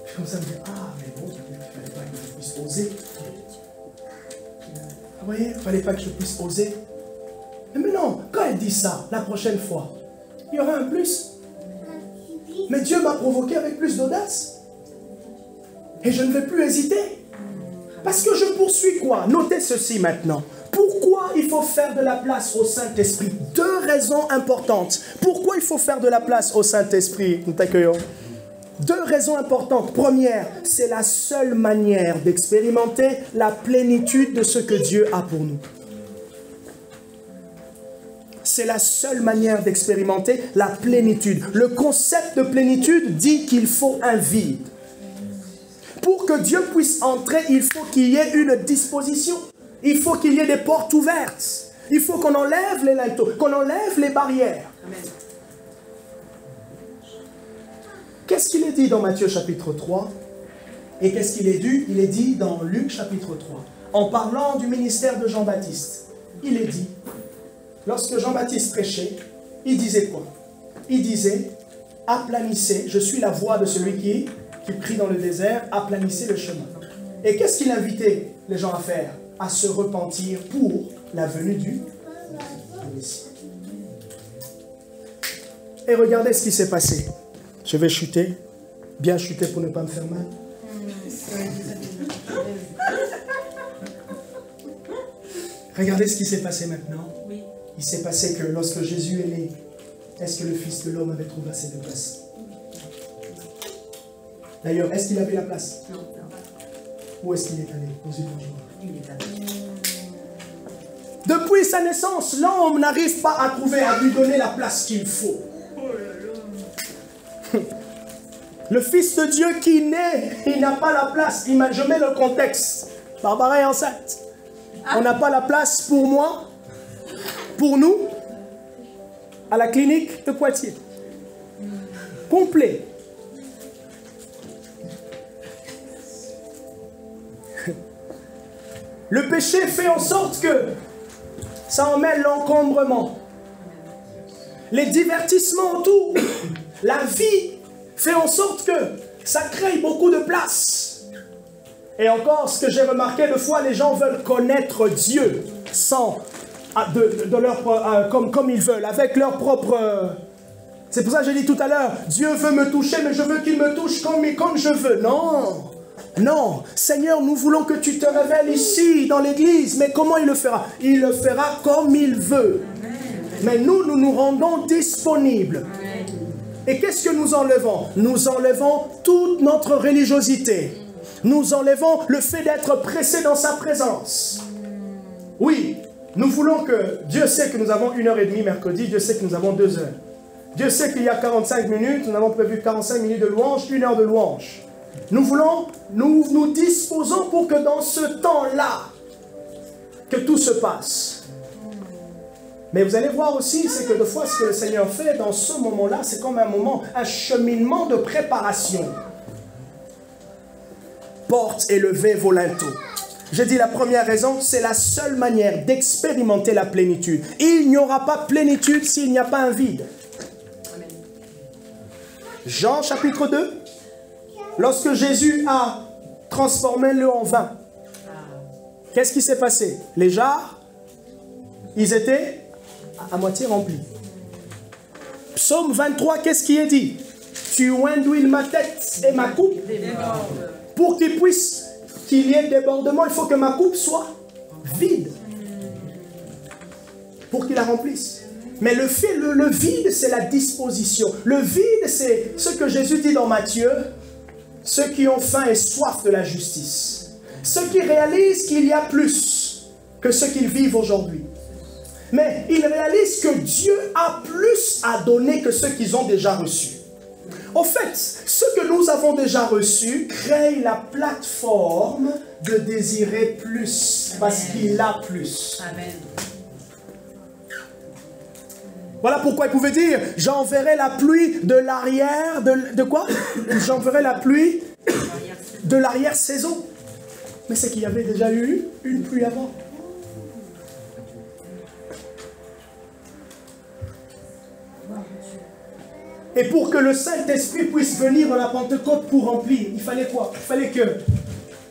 S1: je commence à me dire, ah, mais bon, il ne fallait pas que je puisse oser. Vous voyez, il ne fallait pas que je puisse oser. Mais non, quand elle dit ça, la prochaine fois, il y aura un plus. Mais Dieu m'a provoqué avec plus d'audace. Et je ne vais plus hésiter. Parce que je poursuis quoi? Notez ceci maintenant. Pourquoi il faut faire de la place au Saint-Esprit? 2 raisons importantes. Pourquoi il faut faire de la place au Saint-Esprit? Nous t'accueillons. 2 raisons importantes. Première, c'est la seule manière d'expérimenter la plénitude de ce que Dieu a pour nous. C'est la seule manière d'expérimenter la plénitude. Le concept de plénitude dit qu'il faut un vide. Pour que Dieu puisse entrer, il faut qu'il y ait une disposition. Il faut qu'il y ait des portes ouvertes. Il faut qu'on enlève les linteaux, qu'on enlève les barrières. Amen. Qu'est-ce qu'il est dit dans Matthieu chapitre 3? Et qu'est-ce qu'il est dit? Il est dit dans Luc chapitre 3. En parlant du ministère de Jean-Baptiste, il est dit, lorsque Jean-Baptiste prêchait, il disait quoi? Il disait, aplanissez, je suis la voix de celui qui prie dans le désert, aplanissez le chemin. Et qu'est-ce qu'il invitait les gens à faire? À se repentir pour la venue du Messie. Et regardez ce qui s'est passé. Je vais chuter, bien chuter pour ne pas me faire mal. Regardez ce qui s'est passé maintenant. Il s'est passé que lorsque Jésus est né, est-ce que le Fils de l'homme avait trouvé assez de place? D'ailleurs, est-ce qu'il avait la place? Non. Où est-ce qu'il est allé? Dans une mangeoire. Depuis sa naissance, l'homme n'arrive pas à trouver, à lui donner la place qu'il faut. Le Fils de Dieu qui naît, il n'a pas la place. Je mets le contexte. Barbara est enceinte. On n'a pas la place pour moi, pour nous, à la clinique de Poitiers. Complet. Le péché fait en sorte que ça emmène l'encombrement. Les divertissements autour, la vie fait en sorte que ça crée beaucoup de place. Et encore, ce que j'ai remarqué, des fois, les gens veulent connaître Dieu sans, comme ils veulent, avec leur propre... C'est pour ça que j'ai dit tout à l'heure, Dieu veut me toucher, mais je veux qu'il me touche comme je veux. Non. Non, Seigneur, nous voulons que tu te révèles ici, dans l'église. Mais comment il le fera? Il le fera comme il veut. Mais nous nous rendons disponibles. Et qu'est-ce que nous enlevons? Nous enlevons toute notre religiosité. Nous enlevons le fait d'être pressé dans sa présence. Oui, nous voulons que... Dieu sait que nous avons 1h30 mercredi, Dieu sait que nous avons 2 heures. Dieu sait qu'il y a 45 minutes, nous avons prévu 45 minutes de louange, 1 heure de louange. Nous disposons pour que dans ce temps-là, que tout se passe. Mais vous allez voir aussi, c'est que des fois, ce que le Seigneur fait dans ce moment-là, c'est comme un cheminement de préparation. Porte et levez vos linteaux. J'ai dit la première raison, c'est la seule manière d'expérimenter la plénitude. Il n'y aura pas plénitude s'il n'y a pas un vide. Jean chapitre 2. Lorsque Jésus a transformé l'eau en vin, qu'est-ce qui s'est passé? Les jarres, ils étaient à moitié remplis. Psaume 23, qu'est-ce qui est dit? Tu indouilles ma tête et ma coupe. Pour qu'il y ait débordement, il faut que ma coupe soit vide. Pour qu'il la remplisse. Mais le vide, c'est la disposition. Le vide, c'est ce que Jésus dit dans Matthieu. Ceux qui ont faim et soif de la justice. Ceux qui réalisent qu'il y a plus que ce qu'ils vivent aujourd'hui. Mais ils réalisent que Dieu a plus à donner que ce qu'ils ont déjà reçu. Au fait, ce que nous avons déjà reçu crée la plateforme de désirer plus. Parce qu'il a plus.
S3: Amen.
S1: Voilà pourquoi il pouvait dire, j'enverrai la pluie de l'arrière, de quoi? J'enverrai la pluie de l'arrière-saison. Mais c'est qu'il y avait déjà eu une pluie avant. Et pour que le Saint-Esprit puisse venir dans la Pentecôte pour remplir, il fallait quoi? Il fallait que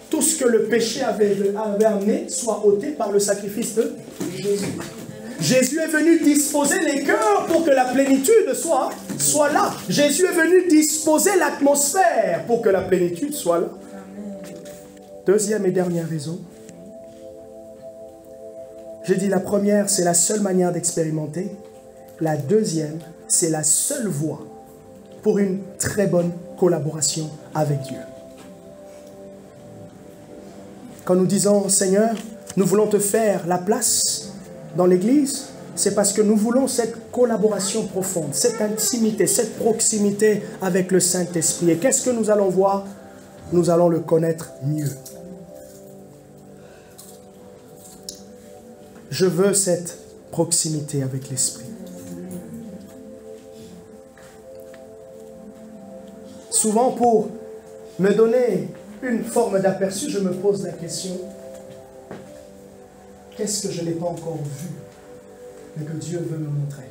S1: tout ce que le péché avait amené soit ôté par le sacrifice de Jésus. Jésus est venu disposer les cœurs pour que la plénitude soit là. Jésus est venu disposer l'atmosphère pour que la plénitude soit là. Deuxième et dernière raison. J'ai dit la première, c'est la seule manière d'expérimenter. La deuxième, c'est la seule voie pour une très bonne collaboration avec Dieu. Quand nous disons, Seigneur, nous voulons te faire la place dans l'Église, c'est parce que nous voulons cette collaboration profonde, cette intimité, cette proximité avec le Saint-Esprit. Et qu'est-ce que nous allons voir? Nous allons le connaître mieux. Je veux cette proximité avec l'Esprit. Souvent, pour me donner une forme d'aperçu, je me pose la question, qu'est-ce que je n'ai pas encore vu, mais que Dieu veut me montrer?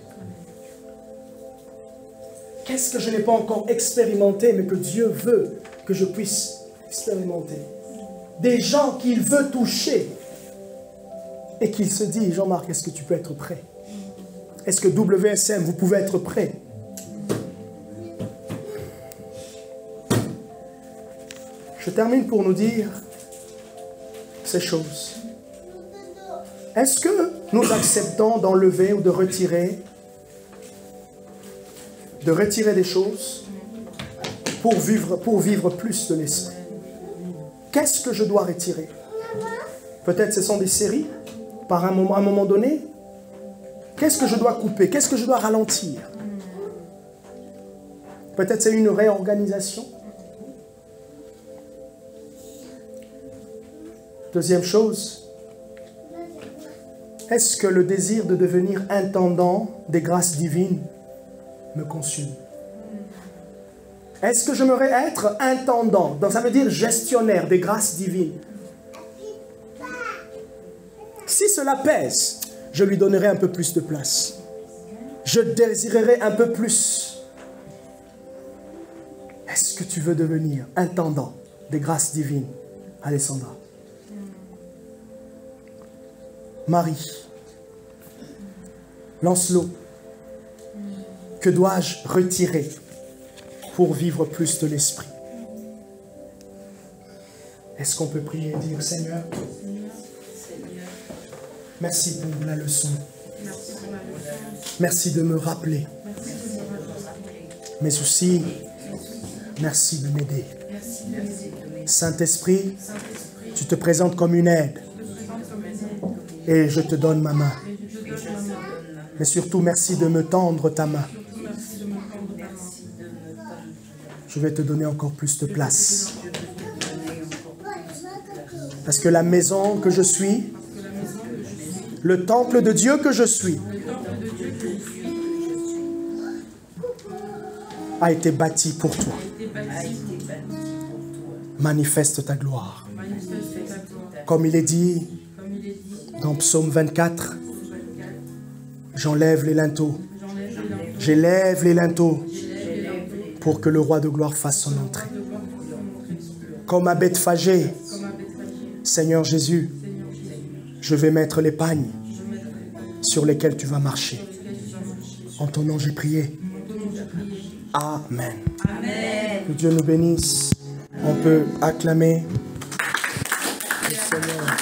S1: Qu'est-ce que je n'ai pas encore expérimenté, mais que Dieu veut que je puisse expérimenter? Des gens qu'il veut toucher et qu'il se dit, Jean-Marc, est-ce que tu peux être prêt? Est-ce que WSM, vous pouvez être prêt? Je termine pour nous dire ces choses. Est-ce que nous acceptons d'enlever ou de retirer des choses pour vivre plus de l'esprit? Qu'est-ce que je dois retirer? Peut-être ce sont des séries, à un moment donné. Qu'est-ce que je dois couper? Qu'est-ce que je dois ralentir? Peut-être c'est une réorganisation. Deuxième chose, est-ce que le désir de devenir intendant des grâces divines me consume? Est-ce que j'aimerais être intendant? Donc ça veut dire gestionnaire des grâces divines. Si cela pèse, je lui donnerai un peu plus de place. Je désirerai un peu plus. Est-ce que tu veux devenir intendant des grâces divines, Alessandra? Marie, Lancelot, que dois-je retirer pour vivre plus de l'esprit? Est-ce qu'on peut prier et dire, Seigneur, merci pour la leçon. Merci de me rappeler mes soucis. Merci de m'aider. Saint-Esprit, tu te présentes comme une aide. Et je te donne ma main. Mais surtout, merci de me tendre ta main. Je vais te donner encore plus de place. Parce que la maison que je suis, le temple de Dieu que je suis, a été bâti pour toi. Manifeste ta gloire. Comme il est dit dans Psaume 24, j'enlève les linteaux. J'élève les linteaux pour que le roi de gloire fasse son entrée. Comme à Bethphagée, Seigneur Jésus, je vais mettre les pagnes sur lesquels tu vas marcher. En ton nom, j'ai prié. Amen.
S3: Amen.
S1: Que Dieu nous bénisse. On peut acclamer le Seigneur.